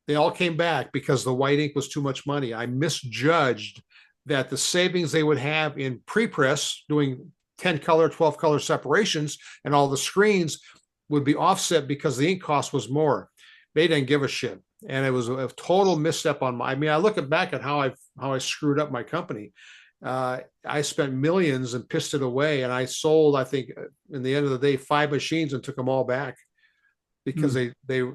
They all came back because the white ink was too much money. I misjudged that the savings they would have in pre-press doing 10 color, 12 color separations and all the screens would be offset because the ink cost was more. They didn't give a shit. And it was a total misstep on my, I mean, I look back at how I screwed up my company. I spent millions and pissed it away. And I sold, I think in the end of the day, 5 machines and took them all back because there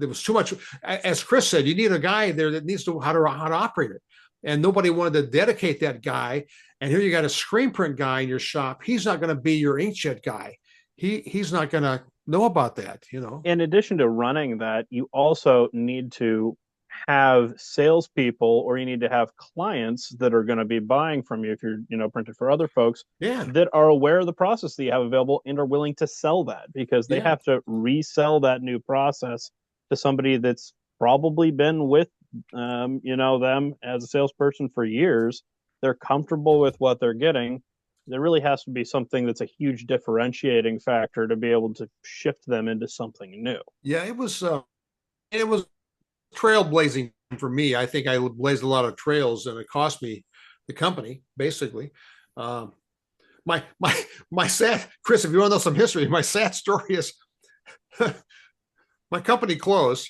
was too much. As Chris said, you need a guy there that needs to how to operate it. And nobody wanted to dedicate that guy. And here you got a screen print guy in your shop. He's not going to be your inkjet guy. He's not going to know about that, you know. In addition to running that, you also need to have salespeople, or you need to have clients that are going to be buying from you if you're, printed for other folks, that are aware of the process that you have available and are willing to sell that, because they have to resell that new process to somebody that's probably been with them as a salesperson for years. They're comfortable with what they're getting. There really has to be something that's a huge differentiating factor to be able to shift them into something new. Yeah, it was trailblazing for me. I think I blazed a lot of trails, and it cost me the company basically. My sad, Chris, if you want to know some history, my sad story is my company closed.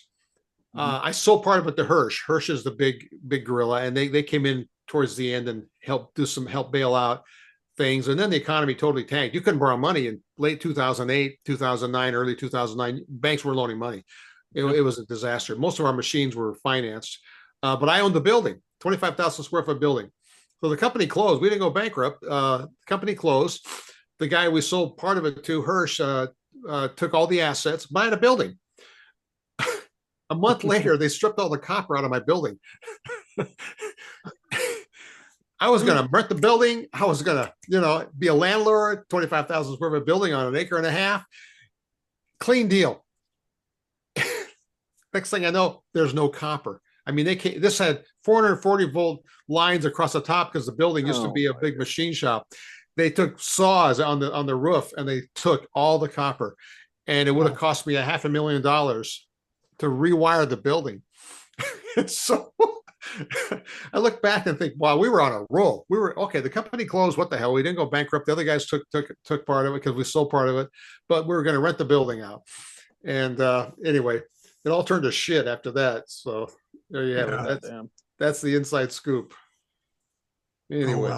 I sold part of it to Hirsch. Hirsch is the big gorilla, and they came in towards the end and help bail out things. And then the economy totally tanked. You couldn't borrow money in late 2008, 2009, early 2009. Banks were loaning money. It was a disaster. Most of our machines were financed, but I owned the building, 25,000 square foot building. So the company closed. We didn't go bankrupt. The company closed. The guy we sold part of it to, Hirsch, took all the assets, buying a building. A month later, they stripped all the copper out of my building. I was going to rent the building. I was going to, be a landlord, 25,000 square foot building on 1.5 acres. Clean deal. Next thing I know, there's no copper. I mean, this had 440 volt lines across the top because the building used to be a big machine shop. They took saws on the roof and they took all the copper, and it would have cost me $500,000 to rewire the building. So I look back and think, wow, we were on a roll. We were okay. The company closed. What the hell? We didn't go bankrupt. The other guys took part of it because we sold part of it, but we were going to rent the building out. And anyway, it all turned to shit after that. So there you have it. That's the inside scoop. Anyway.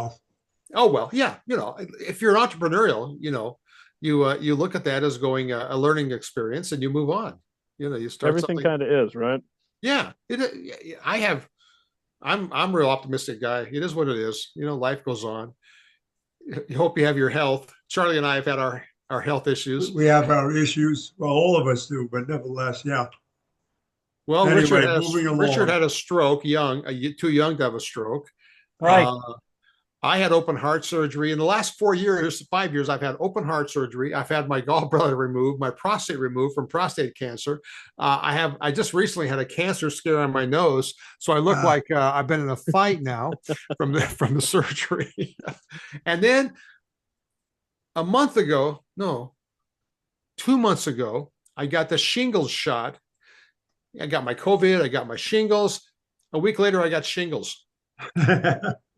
Oh well, yeah. If you're entrepreneurial, you look at that as going a learning experience, and you move on. You start. Everything kind of is, right? Yeah. I'm a real optimistic guy. It is what it is. Life goes on. You hope you have your health. Charlie and I have had our health issues. We have our issues. Well, all of us do, but nevertheless, yeah. Well, anyway, Richard had a stroke too young to have a stroke. Right. I had open heart surgery. In the last 5 years, I've had open heart surgery. I've had my gallbladder removed, my prostate removed from prostate cancer. I just recently had a cancer scare on my nose, so I look like I've been in a fight now from the surgery. And then 2 months ago, I got the shingles shot. I got my COVID. I got my shingles. A week later, I got shingles.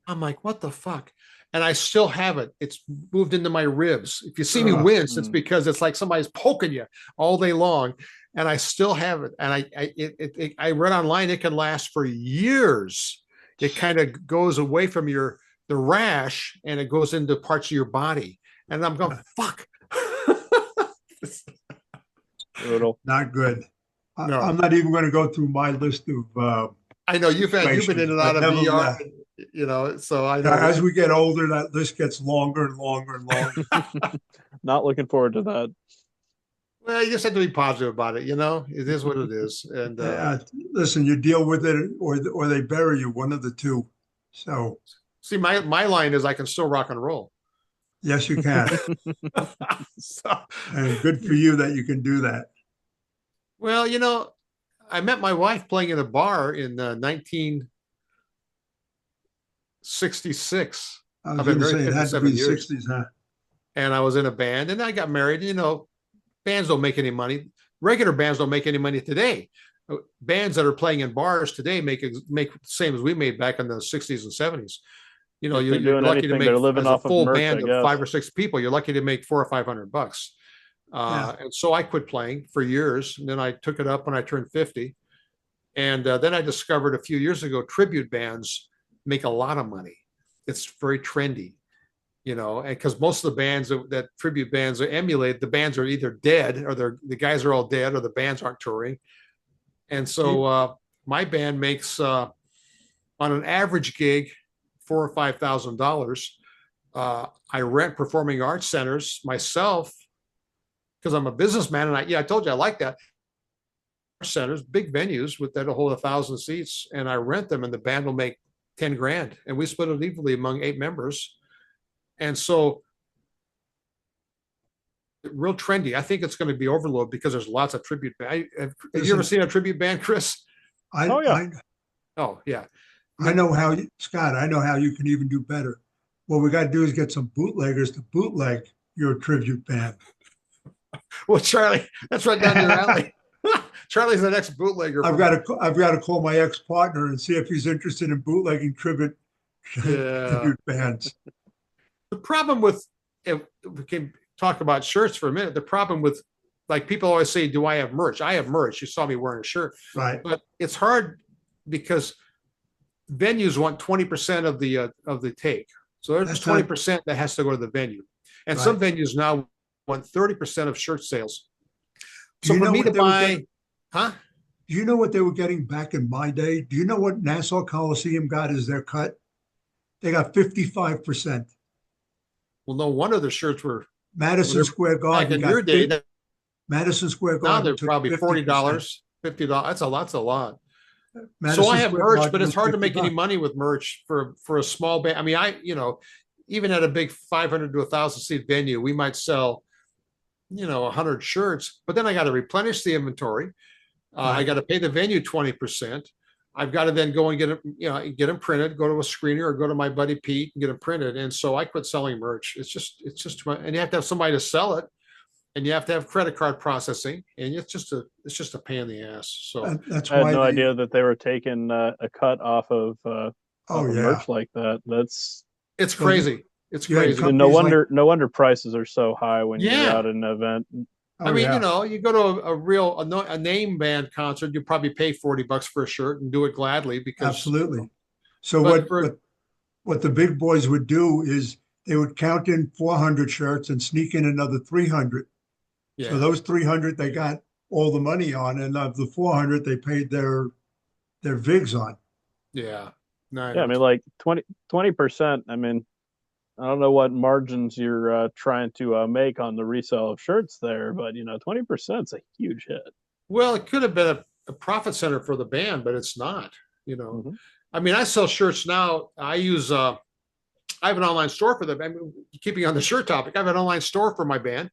I'm like, what the fuck? And I still have it. It's moved into my ribs. If you see me wince, it's because it's like somebody's poking you all day long. And I still have it. And I read online, it can last for years. It kind of goes away from the rash, and it goes into parts of your body. And I'm going, fuck. Brutal. Not good. No. I'm not even going to go through my list of I know you've been in and out of ER, so I know. As we get older, that list gets longer and longer and longer. Not looking forward to that. Well, you just have to be positive about it. It is what it is. And Listen, you deal with it, or they bury you, one of the two. So see, my line is I can still rock and roll. yes, you can, So, and good for you that you can do that. well, I met my wife playing in a bar in 1966. I was I've been going to married say it had to be 57 the years. 60s, huh? And I was in a band, and I got married. Bands don't make any money. Regular bands don't make any money today. Bands that are playing in bars today make the same as we made back in the 60s and 70s. If You're they're doing lucky to anything, make, they're living as a off of full merch, band I of guess. 5 or 6 people, you're lucky to make $400 or $500. Yeah. And so I quit playing for years, and then I took it up when I turned 50. And then I discovered a few years ago, tribute bands make a lot of money. It's very trendy, and because most of the bands that tribute bands are emulate, the bands are either dead, or the guys are all dead, or the bands aren't touring. And so my band makes on an average gig $4,000 or $5,000. I rent performing arts centers myself because I'm a businessman, and I told you I like that. Centers, big venues that'll hold 1,000 seats, and I rent them, and the band will make 10 grand, and we split it evenly among 8 members. And so, real trendy. I think it's going to be overload because there's lots of tribute. Have you ever seen a tribute band, Chris? Oh, yeah. Oh yeah. I know how Scott. I know how you can even do better. What we got to do is get some bootleggers to bootleg your tribute band. Well, Charlie, that's right down your alley. Charlie's the next bootlegger. I've got to call my ex-partner and see if he's interested in bootlegging tribute bands. The problem with, if we can talk about shirts for a minute, the problem with, like, people always say, do I have merch? I have merch. You saw me wearing a shirt. Right. But it's hard because venues want 20% of the take. So there's 20% that has to go to the venue. And some venues now want 30% of shirt sales. So for me to buy, huh? Do you know what they were getting back in my day? Do you know what Nassau Coliseum got as their cut? They got 55%. Well, no wonder the shirts were Madison Square Garden. Back in your day, Madison Square Garden. Now they're probably $40, $50. That's a lot. Madison So I have Square merch, Garden but it's hard to $50. make any money with merch for a small band. I mean, even at a big 500 to 1,000 seat venue, we might sell, 100 shirts, but then I got to replenish the inventory. I got to pay the venue 20%. I've got to then go and get them printed, go to a screener, or go to my buddy Pete and get them printed. And so I quit selling merch. It's just too much. And you have to have somebody to sell it, and you have to have credit card processing, and it's just a pain in the ass. So that's I had no idea that they were taking a cut off of merch like that. It's crazy. It's crazy. And no wonder prices are so high when you're out at an event. I mean, you go to a name band concert, you probably pay $40 for a shirt and do it gladly because absolutely. So what the big boys would do is they would count in 400 shirts and sneak in another 300. Yeah. So those 300 they got all the money on, and of the 400 they paid their VIGs on. Yeah. I mean, like 20%. I mean, I don't know what margins you're trying to make on the resale of shirts there, but 20% is a huge hit. Well, it could have been a profit center for the band, but it's not. I mean, I sell shirts now. I have an online store for them. I mean, keeping on the shirt topic, I have an online store for my band,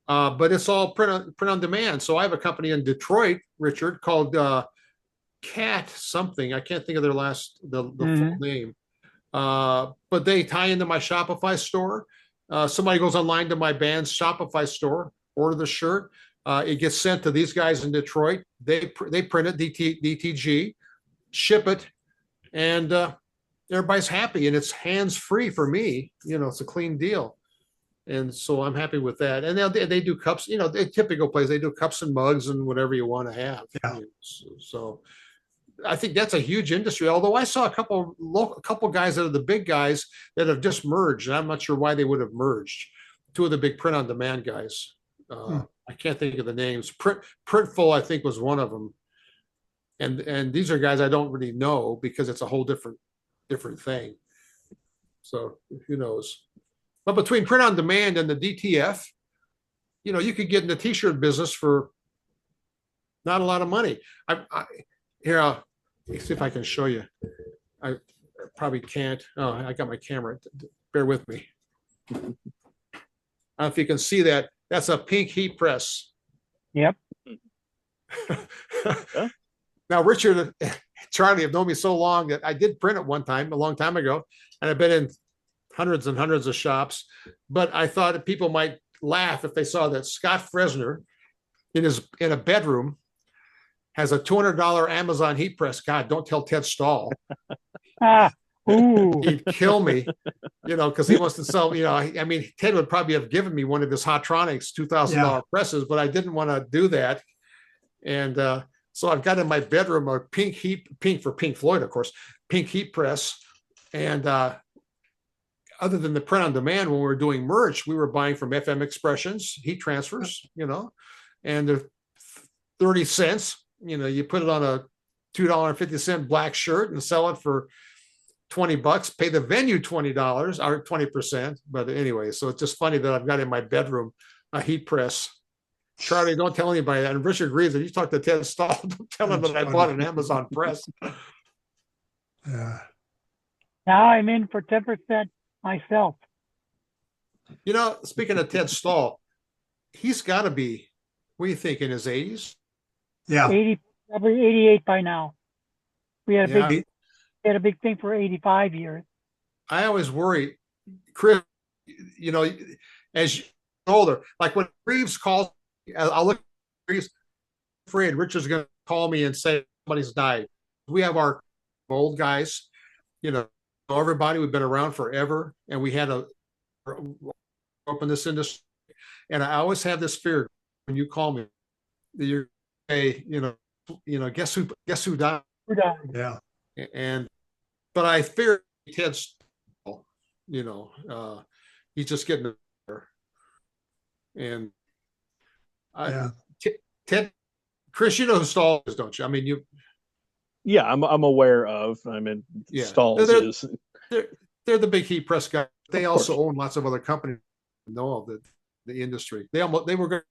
but it's all print on demand. So I have a company in Detroit, Richard, called Cat something. I can't think of their the full name. But they tie into my Shopify store. Somebody goes online to my band's Shopify store, order the shirt. It gets sent to these guys in Detroit. They print it, DTG, ship it, and everybody's happy. And it's hands-free for me. It's a clean deal. And so I'm happy with that. And they do cups, they typical place. They do cups and mugs and whatever you want to have. Yeah. So I think that's a huge industry. Although I saw a couple guys that are the big guys that have just merged, and I'm not sure why they would have merged. Two of the big print-on-demand guys. I can't think of the names. Printful, I think, was one of them. And these are guys I don't really know because it's a whole different thing. So who knows? But between print-on-demand and the DTF, you could get in the t-shirt business for not a lot of money. Here, let me see if I can show you. I probably can't. Oh, I got my camera. Bear with me. I don't know if you can see that. That's a pink heat press. Yep. Now, Richard, Charlie have known me so long that I did print it one time, a long time ago, and I've been in hundreds and hundreds of shops. But I thought that people might laugh if they saw that Scott Fresener in a bedroom has a $200 Amazon heat press. God, don't tell Ted Stahl. Ooh. He'd kill me, because he wants to sell, I mean, Ted would probably have given me one of his Hotronics $2,000 presses, but I didn't want to do that. And so I've got in my bedroom a pink for Pink Floyd, of course, pink heat press. And other than the print on demand, when we were doing merch, we were buying from FM Expressions, heat transfers, and they're 30 cents. You put it on a $2.50 black shirt and sell it for $20, pay the venue $20 or 20%. But anyway, so it's just funny that I've got in my bedroom a heat press. Charlie, don't tell anybody. And Richard agrees that you talk to Ted Stahl, don't tell him that I bought an Amazon press. Yeah. Now I'm in for 10% myself. Speaking of Ted Stahl, he's got to be, what do you think, in his 80s? Yeah. Probably 88 by now. We had Yeah. a big thing for 85 years. I always worry, Chris, as you get older, like when Reeves calls, I'll look at Reeves, afraid Richard's going to call me and say somebody's died. We have our old guys, everybody, we've been around forever, and we had to open this industry. And I always have this fear when you call me that you're say, guess who died? Who died? Yeah. But I fear Ted's, he's just getting there. And Ted, Chris, you know who Stahl is, don't you? I mean, Yeah, I'm aware of. I mean, Yeah. Stahl's is. they're the big heat press guys. They Of also course. own lots of other companies. Know of the industry. They were a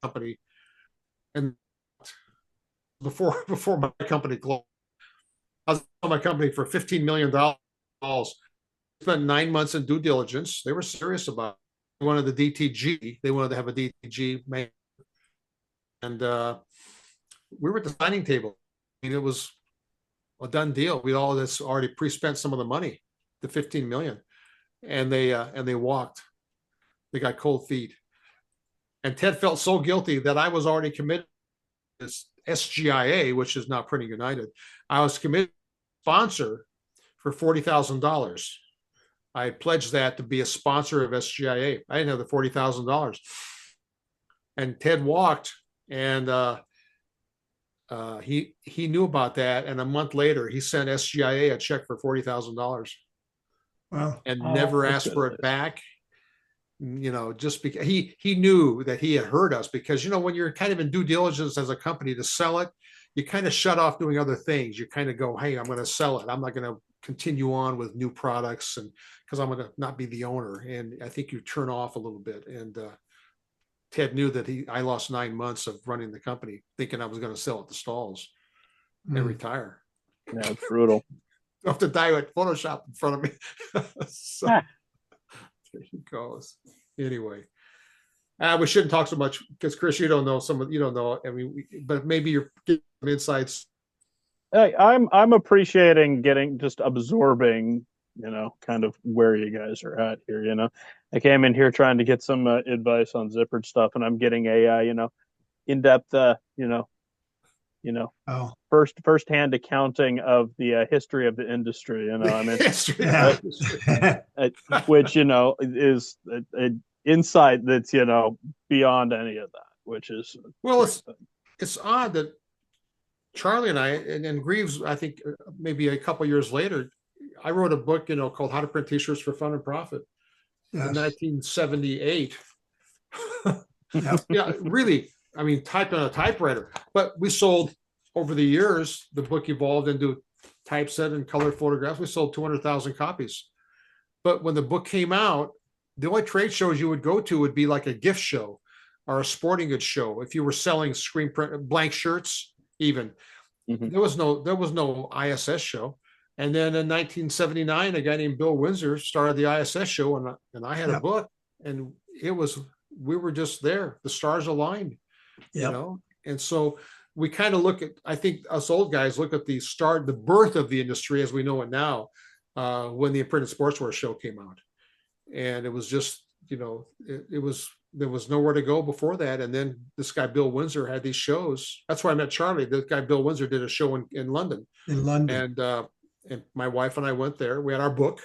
company, and before my company closed, I was on my company for $15 million. Spent 9 months in due diligence. They were serious about it. They wanted the DTG. They wanted to have a DTG man. And we were at the signing table. I mean, it was a done deal. We all this already pre-spent some of the money, the 15 million, and they walked. They got cold feet. And Ted felt so guilty that I was already committed to this SGIA, which is now Printing United. I was committed to sponsor for $40,000. I pledged that to be a sponsor of SGIA. I didn't have the $40,000. And Ted walked, and he knew about that. And a month later, he sent SGIA a check for $40,000 Well, and never asked for it back. Just because he knew that he had hurt us, because when you're kind of in due diligence as a company to sell it, you kind of shut off doing other things. You kind of go, hey, I'm going to sell it. I'm not going to continue on with new products, and because I'm going to not be the owner. And I think you turn off a little bit. And Ted knew that I lost 9 months of running the company thinking I was going to sell it to Stalls and retire. Yeah, it's brutal. I have to die with Photoshop in front of me. So, there he goes. Anyway, we shouldn't talk so much because Chris, you don't know you don't know. I mean, but maybe you're getting some insights. Hey, I'm appreciating just absorbing, kind of where you guys are at here. I came in here trying to get some advice on zippered stuff, and I'm getting a in-depth oh, first-hand accounting of the history of the industry. I mean, yeah. which is an insight that's beyond any of that. Which is Well, it's odd that Charlie and I and Greaves, I think maybe a couple years later, I wrote a book, called How to Print T-Shirts for Fun and Profit in 1978. Yeah, really. I mean, typed on a typewriter, but we sold over the years. The book evolved into typeset and color photographs. We sold 200,000 copies. But when the book came out, the only trade shows you would go to would be like a gift show. or a sporting goods show, if you were selling screen print blank shirts, even there was no ISS show. And then in 1979, a guy named Bill Windsor started the ISS show, and I had a book, and we were just there. The stars aligned, you know. And so we kind of look at, I think us old guys look at the birth of the industry as we know it now, when the Printed Sportswear show came out, and it was just, you know, there was nowhere to go before that. And then this guy, Bill Windsor, had these shows. That's why I met Charlie. This guy, Bill Windsor, did a show in London. And my wife and I went there. We had our book.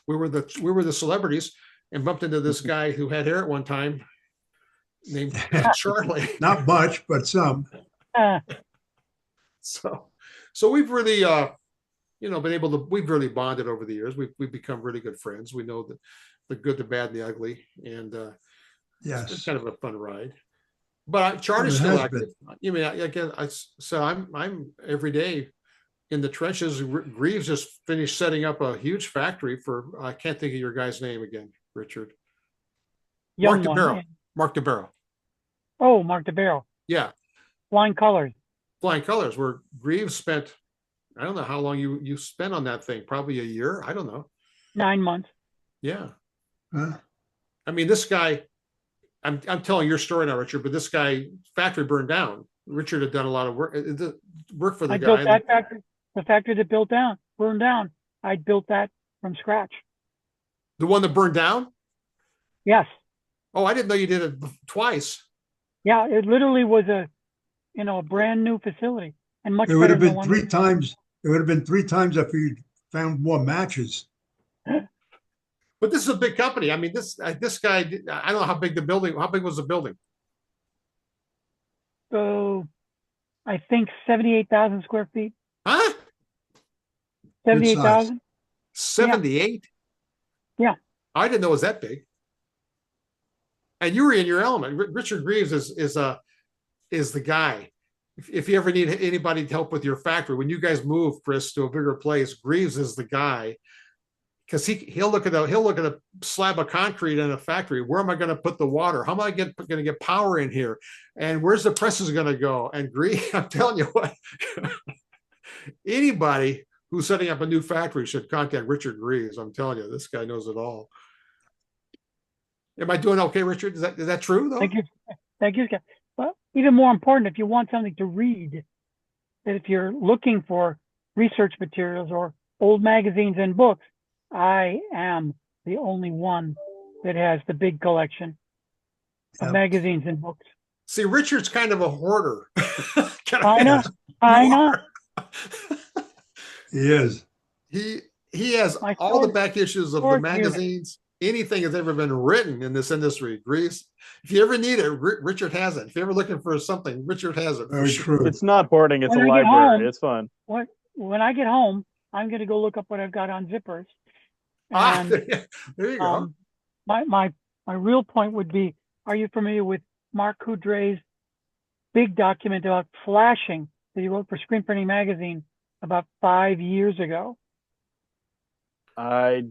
We were the celebrities, and bumped into this guy who had hair at one time named Charlie. Not much, but some. So we've really, we've really bonded over the years. We've become really good friends. We know the good, the bad, and the ugly. And yes, it's kind of a fun ride. But Charlie's still active. You mean, I said I'm every day in the trenches. Greaves just finished setting up a huge factory for, I can't think of your guy's name again, Richard. Mark DeBarrow. Mark DeBarrow. Oh, Mark DeBarrow. Yeah. Flying Colors, where Greaves spent, I don't know how long you spent on that thing, probably a year. I don't know. 9 months. Yeah. Huh? I mean, this guy, I'm telling your story now, Richard, but this guy, factory burned down. Richard had done a lot of work for the guy. Built that factory. The factory that burned down. I built that from scratch. The one that burned down? Yes. Oh, I didn't know you did it twice. Yeah, it literally was a brand new facility, and much. It would have been 3 times. It would have been 3 times if you found more matches. But this is a big company. I mean, this guy. I don't know how big the building. How big was the building? So, I think 78,000 square feet. Huh? 78,000. 78. Yeah. I didn't know it was that big. And you were in your element. Richard Greaves is the guy. If you ever need anybody to help with your factory, when you guys move, Chris, to a bigger place, Greaves is the guy, because he'll look at a slab of concrete in a factory. Where am I going to put the water? How am I going to get power in here? And where's the presses going to go? And Greaves, I'm telling you what, anybody who's setting up a new factory should contact Richard Greaves. I'm telling you, this guy knows it all. Am I doing okay, Richard? Is that true, though? Thank you, Scott. Well, even more important, if you want something to read, that if you're looking for research materials or old magazines and books, I am the only one that has the big collection of magazines and books. See, Richard's kind of a hoarder. I know. He is. He has all the back issues of the magazines. Anything that's ever been written in this industry. Greaves, if you ever need it, Richard has it. If you're ever looking for something, Richard has it. Very true. It's not hoarding, it's a library. Home, it's fun. When I get home, I'm going to go look up what I've got on zippers. And, there you go. My real point would be, are you familiar with Mark Coudre's big document about flashing that he wrote for Screen Printing Magazine about 5 years ago? I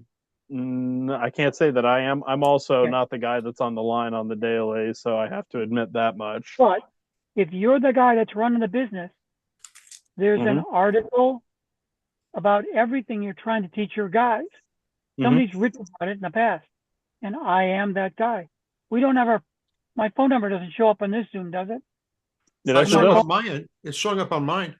can't say that I am. I'm also not the guy that's on the line on the daily, so I have to admit that much. But if you're the guy that's running the business, there's an article about everything you're trying to teach your guys. Somebody's written about it in the past, and I am that guy. We don't have my phone number doesn't show up on this Zoom, does it? It's showing up on mine. It's showing up on mine.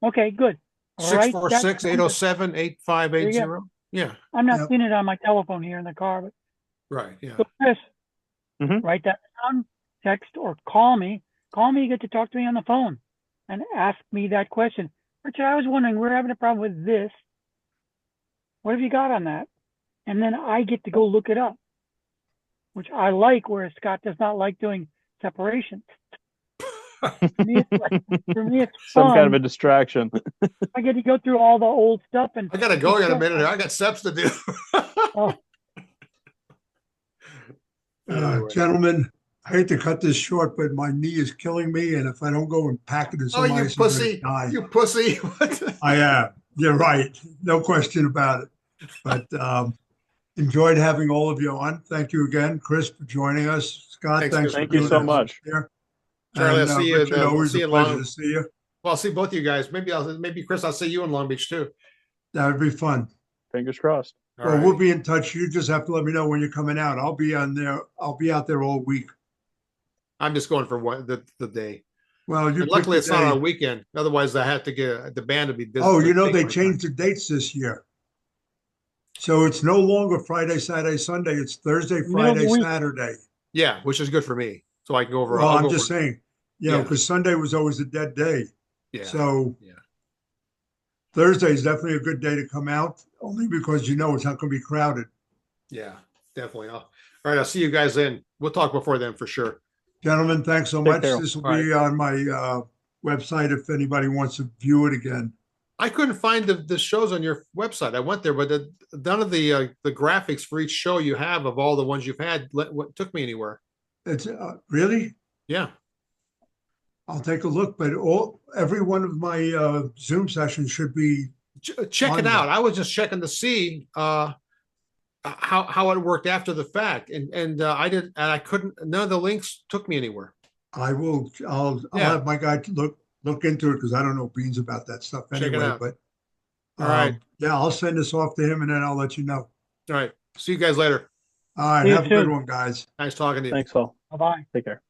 Okay, good. 646-807-8580. Yeah. I'm not seeing it on my telephone here in the car, but right. Yeah. So Chris, write that down, text or call me. You get to talk to me on the phone and ask me that question. Richard, I was wondering, we're having a problem with this. What have you got on that? And then I get to go look it up, which I like, whereas Scott does not like doing separations. For me, it's some fun. kind of a distraction. I get to go through all the old stuff, and I gotta go in a minute. I got steps to do. Anyway. Gentlemen, I hate to cut this short, but my knee is killing me, and if I don't go and pack it in some ice, you pussy! I am. You're right. No question about it. But enjoyed having all of you on. Thank you again, Chris, for joining us. Scott, Thanks, thanks Chris. for Thank you doing so that much. here. Charlie, And, I'll see you. Richard, always See a you pleasure long. to see you. Well, I'll see both of you guys. Maybe Chris, I'll see you in Long Beach too. That would be fun. Fingers crossed. All Well, we'll right. be in touch. You just have to let me know when you're coming out. I'll be on there. I'll be out there all week. I'm just going for the day. Well, you And pick luckily, the it's not on day. a weekend. Otherwise, I have to get the band to be busy. Oh, you know, take they my time. changed the dates this year. So it's no longer Friday, Saturday, Sunday. It's Thursday, Middle of Friday, the week. Saturday. Yeah, which is good for me. So I can go over. Well, I'll I'm go just over- saying, Yeah. because Sunday was always a dead day. Yeah. So Yeah. Thursday is definitely a good day to come out, only because you know it's not going to be crowded. Yeah, definitely. All right. I'll see you guys then. We'll talk before then for sure. Gentlemen, thanks so Take much. care. This will All be on my website if anybody wants to view it again. I couldn't find the shows on your website. I went there, but none of the graphics for each show you have of all the ones you've had what took me anywhere. It's really, Yeah. I'll take a look, but every one of my Zoom sessions should be. Check it On out. there. I was just checking to see how it worked after the fact, and I couldn't. None of the links took me anywhere. I'll Yeah. have my guy look into it because I don't know beans about that stuff Check it anyway. out. But All right. yeah, I'll send this off to him and then I'll let you know. All right. See you guys later. All right, See you have a good soon. one, guys. Nice talking to you. Thanks all. Bye-bye. Take care.